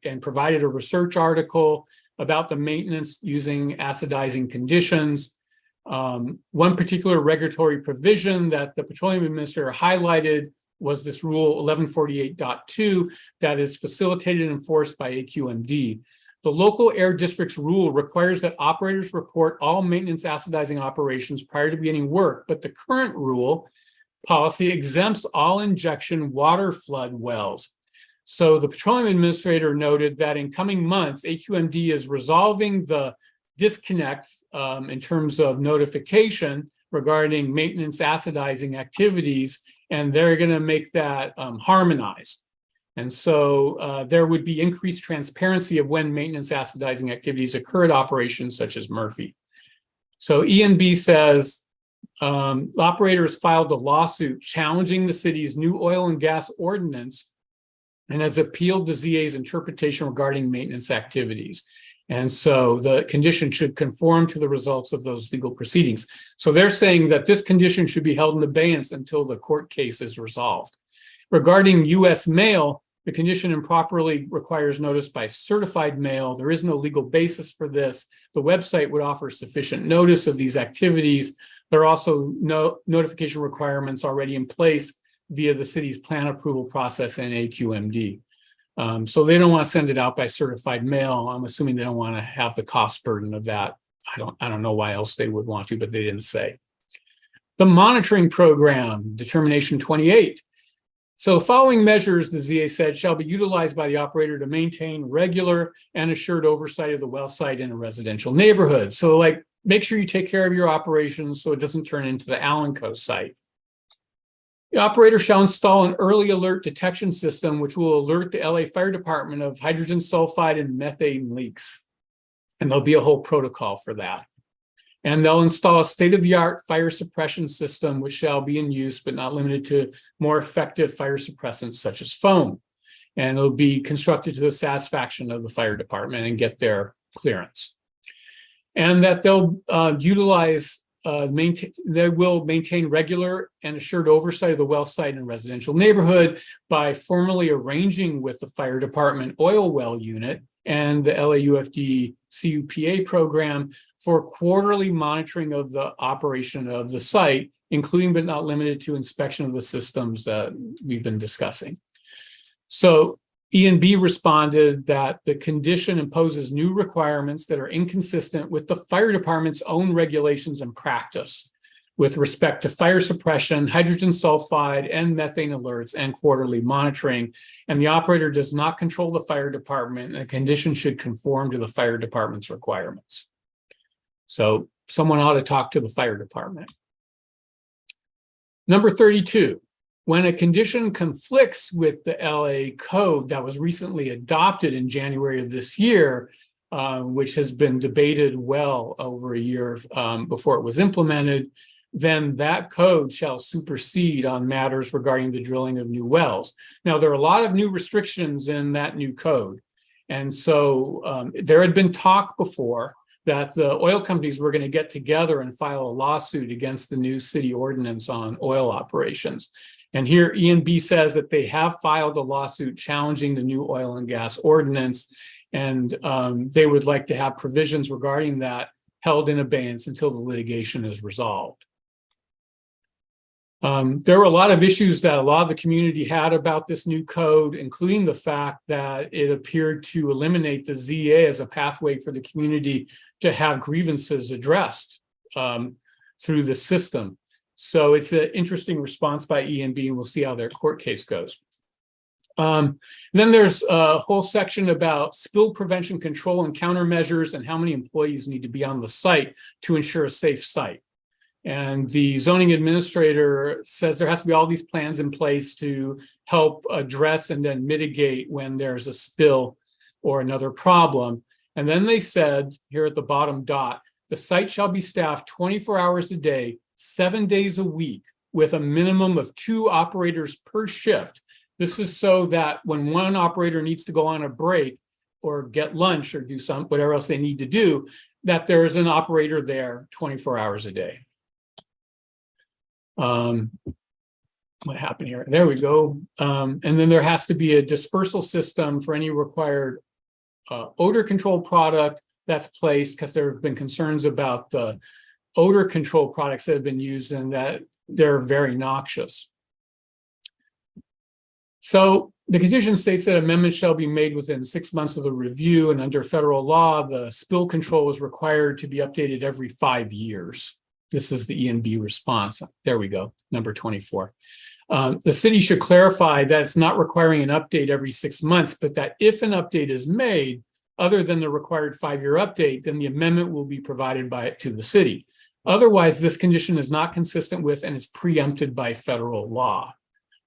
and provided a research article about the maintenance using acidizing conditions. One particular regulatory provision that the petroleum administrator highlighted was this rule 1148.2 that is facilitated and enforced by AQMD. The local air district's rule requires that operators report all maintenance acidizing operations prior to beginning work, but the current rule policy exempts all injection water flood wells. So the petroleum administrator noted that in coming months, AQMD is resolving the disconnect in terms of notification regarding maintenance acidizing activities, and they're going to make that harmonized. And so there would be increased transparency of when maintenance acidizing activities occur at operations such as Murphy. So ENB says, operators filed a lawsuit challenging the city's new oil and gas ordinance and has appealed the ZA's interpretation regarding maintenance activities. And so the condition should conform to the results of those legal proceedings. So they're saying that this condition should be held in abeyance until the court case is resolved. Regarding U.S. mail, the condition improperly requires notice by certified mail. There is no legal basis for this. The website would offer sufficient notice of these activities. There are also no notification requirements already in place via the city's plan approval process and AQMD. So they don't want to send it out by certified mail. I'm assuming they don't want to have the cost burden of that. I don't know why else they would want to, but they didn't say. The monitoring program, determination 28. So the following measures, the ZA said, shall be utilized by the operator to maintain regular and assured oversight of the well site in a residential neighborhood. So like, make sure you take care of your operations so it doesn't turn into the Allenco site. The operator shall install an early alert detection system, which will alert the LA Fire Department of hydrogen sulfide and methane leaks. And there'll be a whole protocol for that. And they'll install a state-of-the-art fire suppression system, which shall be in use, but not limited to more effective fire suppressants such as foam. And it'll be constructed to the satisfaction of the fire department and get their clearance. And that they'll they will maintain regular and assured oversight of the well site in a residential neighborhood by formally arranging with the fire department oil well unit and the LAUFD CUPA program for quarterly monitoring of the operation of the site, including but not limited to inspection of the systems that we've been discussing. So ENB responded that the condition imposes new requirements that are inconsistent with the fire department's own regulations and practice with respect to fire suppression, hydrogen sulfide, and methane alerts and quarterly monitoring. And the operator does not control the fire department, and the condition should conform to the fire department's requirements. So someone ought to talk to the fire department. Number 32. When a condition conflicts with the LA code that was recently adopted in January of this year, which has been debated well over a year before it was implemented, then that code shall supersede on matters regarding the drilling of new wells. Now, there are a lot of new restrictions in that new code. And so there had been talk before that the oil companies were going to get together and file a lawsuit against the new city ordinance on oil operations. And here ENB says that they have filed a lawsuit challenging the new oil and gas ordinance. And they would like to have provisions regarding that held in abeyance until the litigation is resolved. There were a lot of issues that a lot of the community had about this new code, including the fact that it appeared to eliminate the ZA as a pathway for the community to have grievances addressed through the system. So it's an interesting response by ENB, and we'll see how their court case goes. Then there's a whole section about spill prevention, control, and countermeasures, and how many employees need to be on the site to ensure a safe site. And the zoning administrator says there has to be all these plans in place to help address and then mitigate when there's a spill or another problem. And then they said here at the bottom dot, the site shall be staffed 24 hours a day, 7 days a week, with a minimum of 2 operators per shift. This is so that when one operator needs to go on a break or get lunch or do whatever else they need to do, that there is an operator there 24 hours a day. What happened here? There we go. And then there has to be a dispersal system for any required odor control product that's placed, because there have been concerns about the odor control products that have been used and that they're very noxious. So the condition states that amendments shall be made within 6 months of the review, and under federal law, the spill control is required to be updated every 5 years. This is the ENB response. There we go, number 24. The city should clarify that it's not requiring an update every 6 months, but that if an update is made, other than the required 5-year update, then the amendment will be provided to the city. Otherwise, this condition is not consistent with and is preempted by federal law.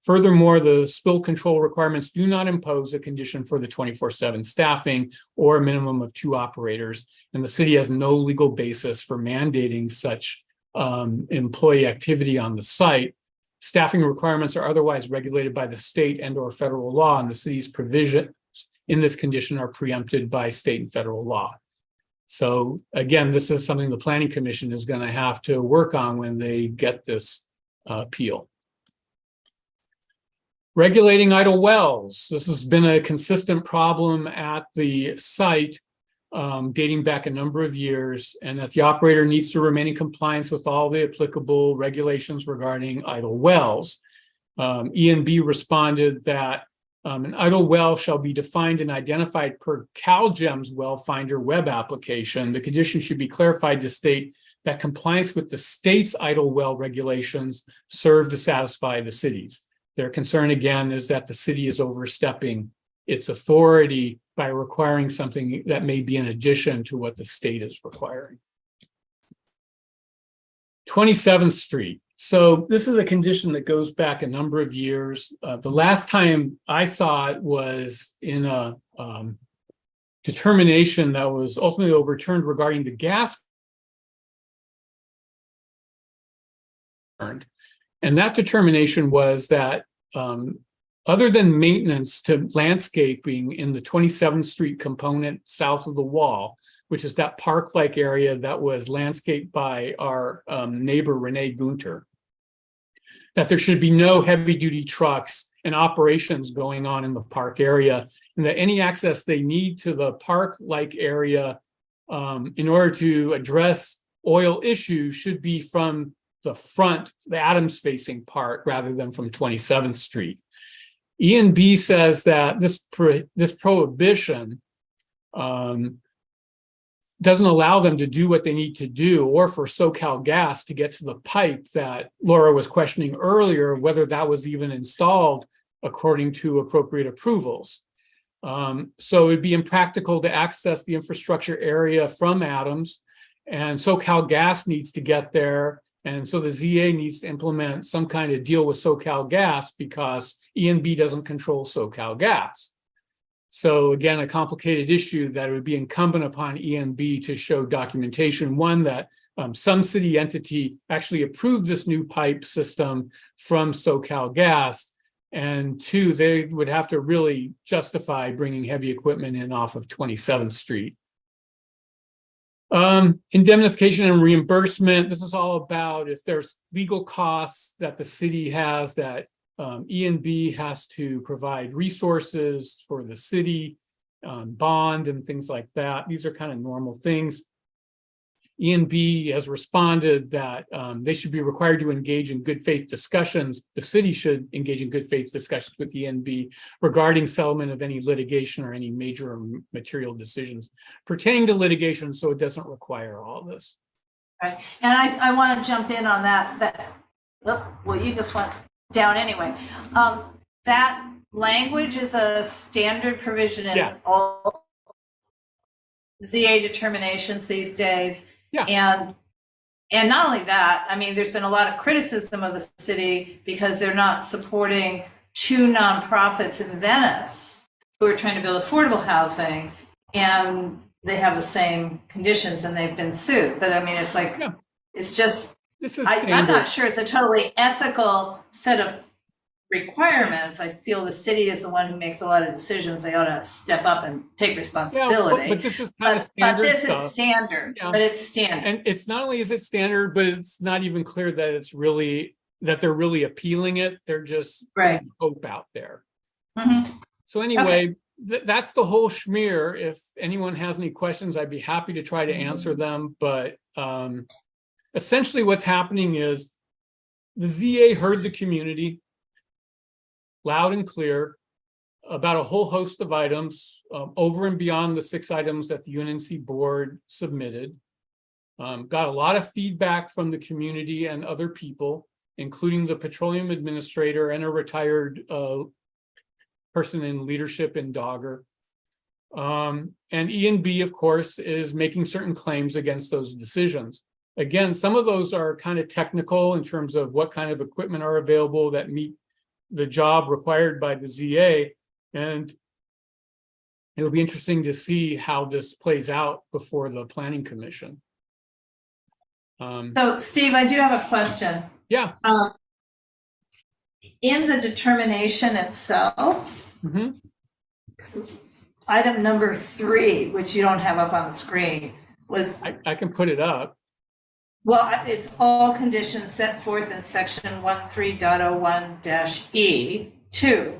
Furthermore, the spill control requirements do not impose a condition for the 24/7 staffing or a minimum of 2 operators, and the city has no legal basis for mandating such employee activity on the site. Staffing requirements are otherwise regulated by the state and or federal law, and the city's provisions in this condition are preempted by state and federal law. So again, this is something the Planning Commission is going to have to work on when they get this appeal. Regulating idle wells. This has been a consistent problem at the site dating back a number of years, and that the operator needs to remain in compliance with all the applicable regulations regarding idle wells. ENB responded that an idle well shall be defined and identified per CalGEM's Well Finder web application. The condition should be clarified to state that compliance with the state's idle well regulations serve to satisfy the city's. Their concern, again, is that the city is overstepping its authority by requiring something that may be in addition to what the state is requiring. 27th Street. So this is a condition that goes back a number of years. The last time I saw it was in a determination that was ultimately overturned regarding the gas. And that determination was that other than maintenance to landscaping in the 27th Street component south of the wall, which is that park-like area that was landscaped by our neighbor, Renee Gunter, that there should be no heavy-duty trucks and operations going on in the park area, and that any access they need to the park-like area in order to address oil issues should be from the front, the Adams-facing part, rather than from 27th Street. ENB says that this prohibition doesn't allow them to do what they need to do, or for SoCal Gas to get to the pipe that Laura was questioning earlier, whether that was even installed according to appropriate approvals. So it'd be impractical to access the infrastructure area from Adams, and SoCal Gas needs to get there. And so the ZA needs to implement some kind of deal with SoCal Gas because ENB doesn't control SoCal Gas. So again, a complicated issue that it would be incumbent upon ENB to show documentation. One, that some city entity actually approved this new pipe system from SoCal Gas. And 2, they would have to really justify bringing heavy equipment in off of 27th Street. Indemnification and reimbursement. This is all about if there's legal costs that the city has, that ENB has to provide resources for the city bond and things like that. These are kind of normal things. ENB has responded that they should be required to engage in good faith discussions. The city should engage in good faith discussions with ENB regarding settlement of any litigation or any major or material decisions pertaining to litigation, so it doesn't require all this. Right. And I want to jump in on well, you just went down anyway. That language is a standard provision in all ZA determinations these days. Yeah. And not only that, I mean, there's been a lot of criticism of the city because they're not supporting two nonprofits in Venice who are trying to build affordable housing, and they have the same conditions and they've been sued. But I mean, it's like, it's just, I'm not sure it's a totally ethical set of requirements. I feel the city is the one who makes a lot of decisions. They ought to step up and take responsibility. But this is kind of standard but this stuff. is standard. Yeah. But it's standard. And it's not only is it standard, but it's not even clear that it's really that they're really appealing it. They're just putting hope out there. Mm-hmm. So anyway, that's the whole schmear. If anyone has any questions, I'd be happy to try to answer them. But essentially, what's happening is the ZA heard the community loud and clear about a whole host of items over and beyond the 6 items that the UNNC board submitted. Got a lot of feedback from the community and other people, including the petroleum administrator and a retired person in leadership in Dogger. And ENB, of course, is making certain claims against those decisions. Again, some of those are kind of technical in terms of what kind of equipment are available that meet the job required by the ZA, and it'll be interesting to see how this plays out before the Planning Commission. So, Steve, I do have a question. Yeah. In the determination itself, item number 3, which you don't have up on the screen, was I can put it up. Well, it's all conditions set forth in section 13.01-E2,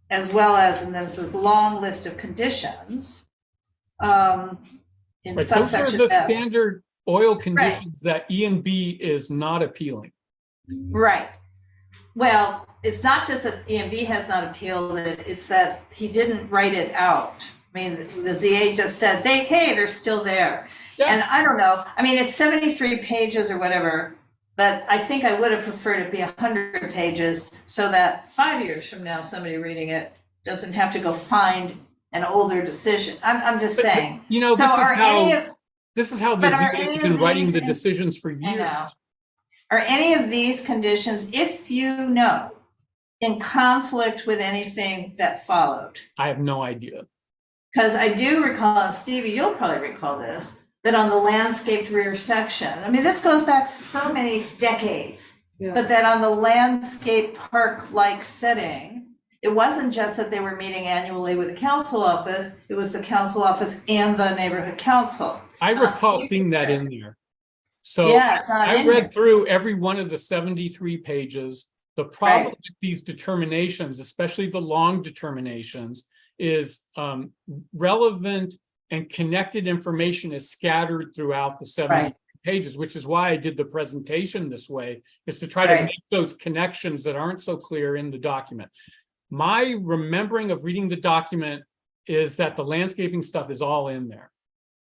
as well as, and then it says long list of conditions. In subsection those are the F. standard oil conditions that ENB is not appealing. Right. Well, it's not just that ENB has not appealed it, it's that he didn't write it out. I mean, the ZA just said, they're still there. Yeah. And I don't know, I mean, it's 73 pages or whatever, but I think I would have preferred it be 100 pages so that 5 years from now, somebody reading it doesn't have to go find an older decision. I'm just saying. You know, so this is how the ZA has been writing the decisions for years. Are any of these conditions, if you know, in conflict with anything that followed? I have no idea. Because I do recall, and Stevie, you'll probably recall this, that on the landscaped rear section, I mean, this goes back so many decades, but that on the landscape park-like setting, it wasn't just that they were meeting annually with the council office, it was the council office and the neighborhood council. I recall seeing that in there. So yeah, I read through every one of the 73 pages. The problem with these determinations, especially the long determinations, is relevant and connected information is scattered throughout the 70 pages, which is why I did the presentation this way, is to try to make those connections that aren't so clear in the document. My remembering of reading the document is that the landscaping stuff is all in there.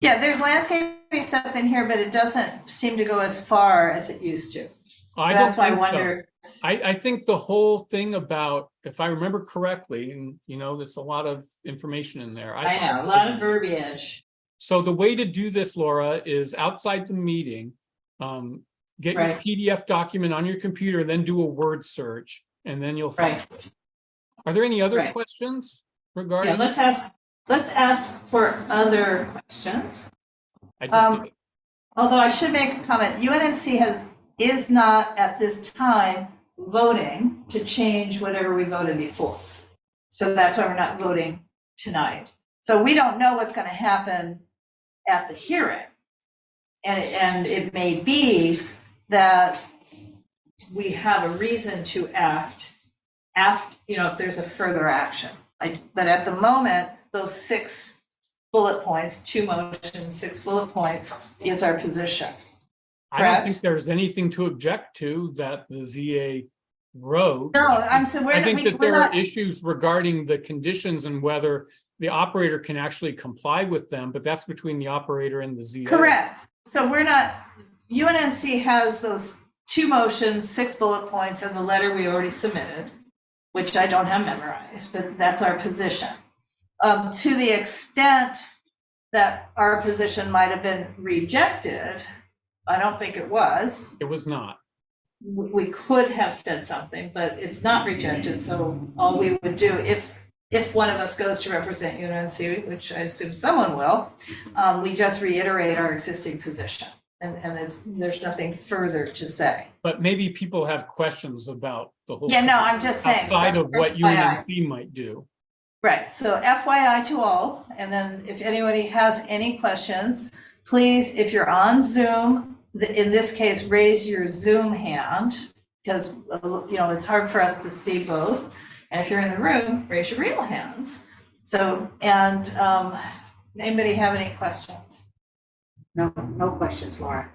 Yeah, there's landscaping stuff in here, but it doesn't seem to go as far as it used to. That's why I wonder. I think the whole thing about, if I remember correctly, and you know, there's a lot of information in there. I know, a lot of verbiage. So the way to do this, Laura, is outside the meeting, get your PDF document on your computer, then do a word search, and then you'll find it. Are there any other questions regarding? Yeah, let's ask for other questions. Although I should make a comment, UNNC is not at this time voting to change whatever we voted before. So that's why we're not voting tonight. So we don't know what's going to happen at the hearing. And it may be that we have a reason to act after, you know, if there's a further action. But at the moment, those 6 bullet points, 2 motions, 6 bullet points is our position. I don't Correct. think there's anything to object to that the ZA wrote. No, I'm saying I think that we're there are not, issues regarding the conditions and whether the operator can actually comply with them, but that's between the operator and the ZA. correct. So we're not, UNNC has those 2 motions, 6 bullet points, and the letter we already submitted, which I don't have memorized, but that's our position. To the extent that our position might have been rejected, I don't think it was. It was not. We could have said something, but it's not rejected, so all we would do, if one of us goes to represent UNNC, which I assume someone will, we just reiterate our existing position, and there's nothing further to say. But maybe people have questions about the whole. Yeah, no, I'm just saying. Outside so of what FYI. UNNC might do. Right, so FYI to all, and then if anybody has any questions, please, if you're on Zoom, in this case, raise your Zoom hand, because, it's hard for us to see both. And if you're in the room, raise your real hands. So, and anybody have any questions? No questions, Laura.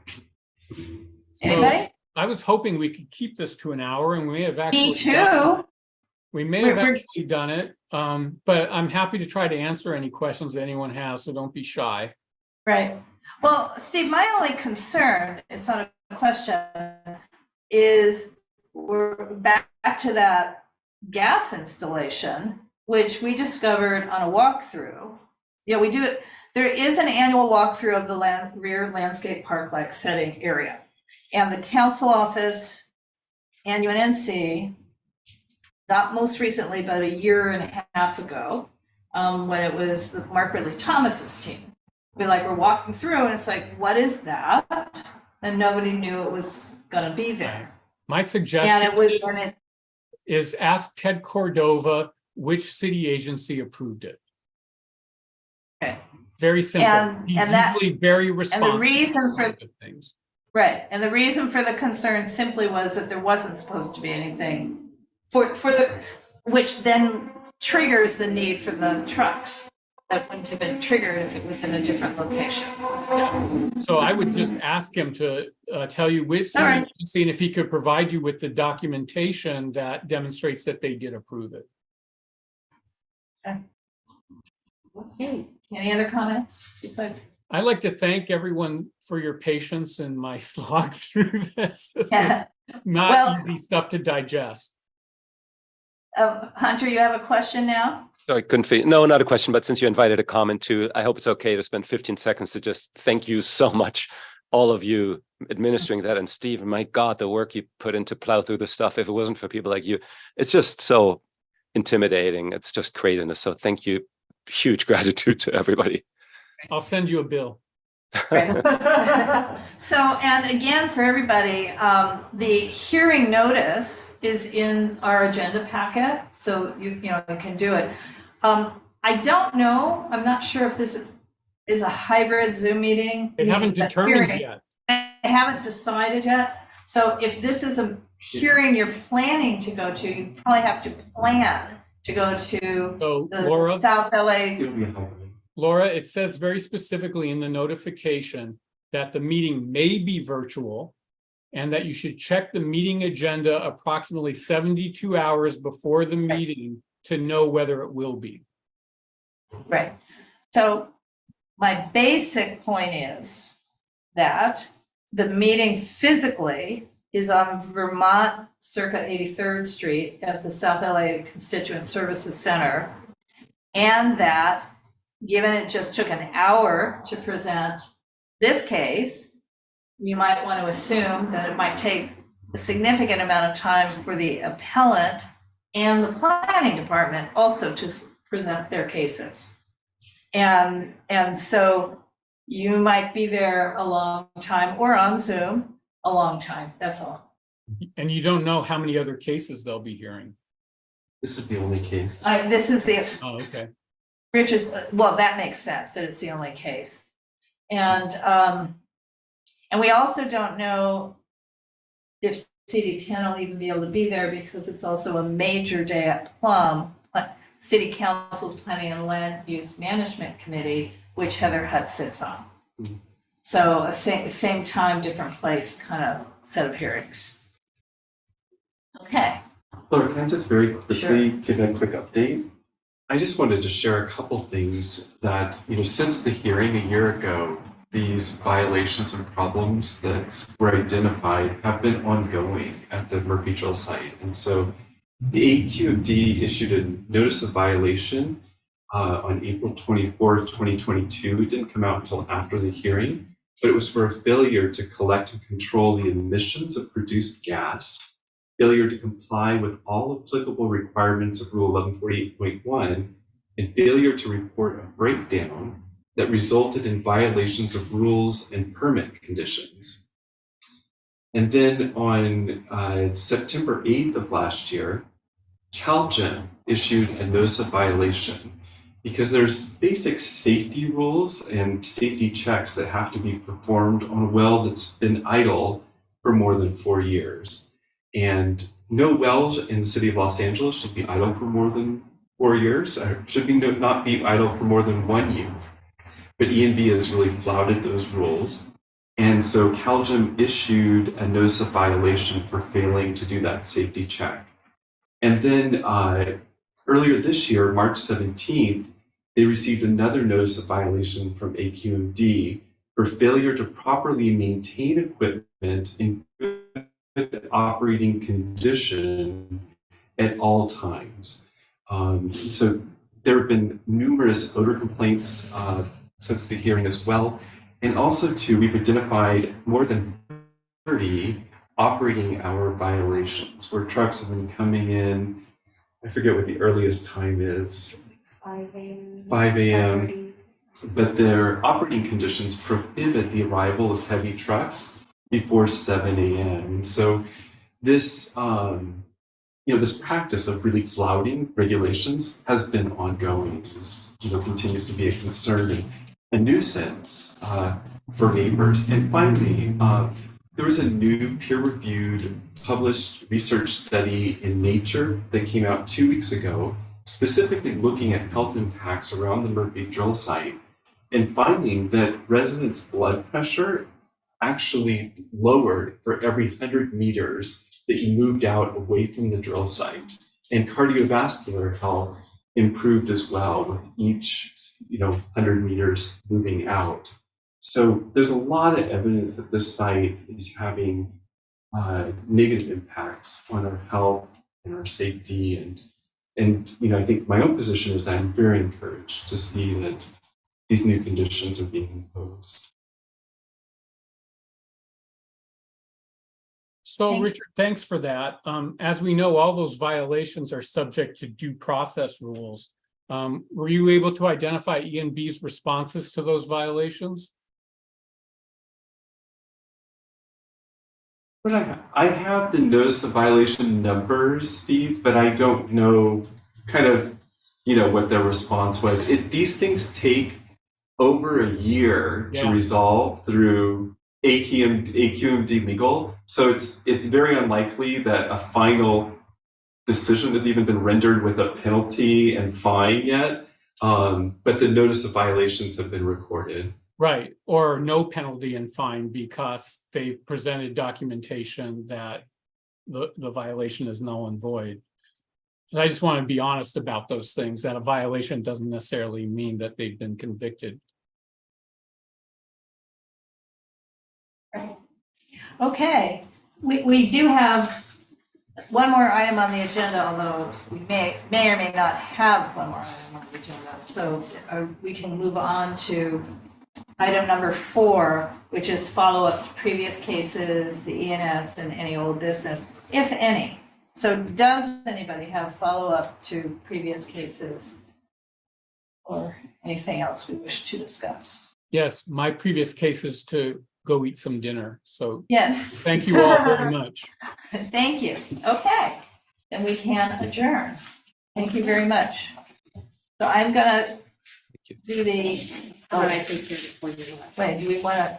Anybody? I was hoping we could keep this to an hour, and we have actually. Me too. We may have We're- actually done it, but I'm happy to try to answer any questions that anyone has, so don't be shy. Right. Well, Steve, my only concern, it's not a question, is we're back to that gas installation, which we discovered on a walkthrough. Yeah, we do it. There is an annual walkthrough of the rear landscape park-like setting area. And the council office and UNNC, not most recently, but a year and a half ago, when it was the Mark Ridley Thomas's team, we're walking through and it's like, what is that? And nobody knew it was gonna be there. My And suggestion is ask Ted Cordova which city agency approved it. Okay. Very simple. And He's that- usually very responsive. reason to for- kinds of things. Right, and the reason for the concern simply was that there wasn't supposed to be anything which then triggers the need for the trucks. That wouldn't have been triggered if it was in a different location. So I would just ask him to tell you which All right. city agency, and if he could provide you with the documentation that demonstrates that they did approve it. Okay, any other comments? Besides- I'd like to thank everyone for your patience in my slog through this. This was Yeah. not Well- easy stuff to digest. Hunter, you have a question now? Sorry, no, not a question, but since you invited a comment too, I hope it's okay to spend 15 seconds to just thank you so much, all of you administering that. And Steve, my God, the work you put in to plow through the stuff, if it wasn't for people like you, it's just so intimidating. It's just craziness. So thank you. Huge gratitude to everybody. I'll send you a bill. So, and again, for everybody, the hearing notice is in our agenda packet, so you can do it. I don't know, I'm not sure if this is a hybrid Zoom meeting. They haven't The determined hearing- yet. I haven't decided yet. So if this is a hearing you're planning to go to, you probably have to plan to go to So the Laura, South LA. It'll be a hybrid. Laura, it says very specifically in the notification that the meeting may be virtual and that you should check the meeting agenda approximately 72 hours before the meeting to know whether it will be. Right. So my basic point is that the meeting physically is on Vermont, circa 83rd Street at the South LA Constituent Services Center. And that, given it just took an hour to present this case, you might want to assume that it might take a significant amount of time for the appellant and the planning department also to present their cases. And so you might be there a long time, or on Zoom a long time, that's all. And you don't know how many other cases they'll be hearing. This is the only case. This is the, Oh, okay. Rich is, well, that makes sense, that it's the only case. And we also don't know if CD10 will even be able to be there because it's also a major day at Plum. City Council's Planning and Land Use Management Committee, which Heather Hutt sits on. So a same time, different place kind of set of hearings. Okay. Laura, can I just very quickly Sure. give a quick update? I just wanted to share a couple things that, since the hearing a year ago, these violations and problems that were identified have been ongoing at the Murphy Drill site. And so the AQMD issued a notice of violation on April 24th, 2022. It didn't come out until after the hearing, but it was for a failure to collect and control the emissions of produced gas, failure to comply with all applicable requirements of Rule 1148.1, and failure to report a breakdown that resulted in violations of rules and permit conditions. And then on September 8th of last year, CalGEM issued a notice of violation because there's basic safety rules and safety checks that have to be performed on a well that's been idle for more than 4 years. And no well in the city of Los Angeles should be idle for more than 4 years, or should be not be idle for more than 1 year. But ENB has really flouted those rules. And so CalGEM issued a notice of violation for failing to do that safety check. And then earlier this year, March 17th, they received another notice of violation from AQMD for failure to properly maintain equipment in good operating condition at all times. So there have been numerous odor complaints since the hearing as well. And also too, we've identified more than 30 operating hour violations where trucks have been coming in. I forget what the earliest time is. 5 a.m. 5 a.m. But their operating conditions prohibit the arrival of heavy trucks before 7 a.m. And so this, this practice of really flouting regulations has been ongoing. This, continues to be a concern and a nuisance for neighbors. And finally, there was a new peer-reviewed published research study in Nature that came out 2 weeks ago, specifically looking at health impacts around the Murphy Drill site and finding that residents' blood pressure actually lowered for every 100 meters that you moved out away from the drill site. And cardiovascular health improved as well with each 100 meters moving out. So there's a lot of evidence that this site is having negative impacts on our health and our safety. And I think my own position is that I'm very encouraged to see that these new conditions are being imposed. So Richard, thanks for that. As we know, all those violations are subject to due process rules. Were you able to identify ENB's responses to those violations? But I have the notice of violation numbers, Steve, but I don't know what their response was. These things take over a year to resolve through AQMD legal. So it's very unlikely that a final decision has even been rendered with a penalty and fine yet. But the notice of violations have been recorded. Right, or no penalty and fine because they presented documentation that the violation is null and void. And I just want to be honest about those things, that a violation doesn't necessarily mean that they've been convicted. Okay, we do have one more item on the agenda, although we may or may not have one more item on the agenda. So we can move on to item number 4, which is follow-up to previous cases, the ENS, and any old business, if any. So does anybody have follow-up to previous cases or anything else we wish to discuss? Yes, my previous case is to go eat some dinner. So yes, thank you all very much. Thank you. Okay, then we can adjourn. Thank you very much. So I'm gonna do the. How would I take care of it for you? Wait, do we want to?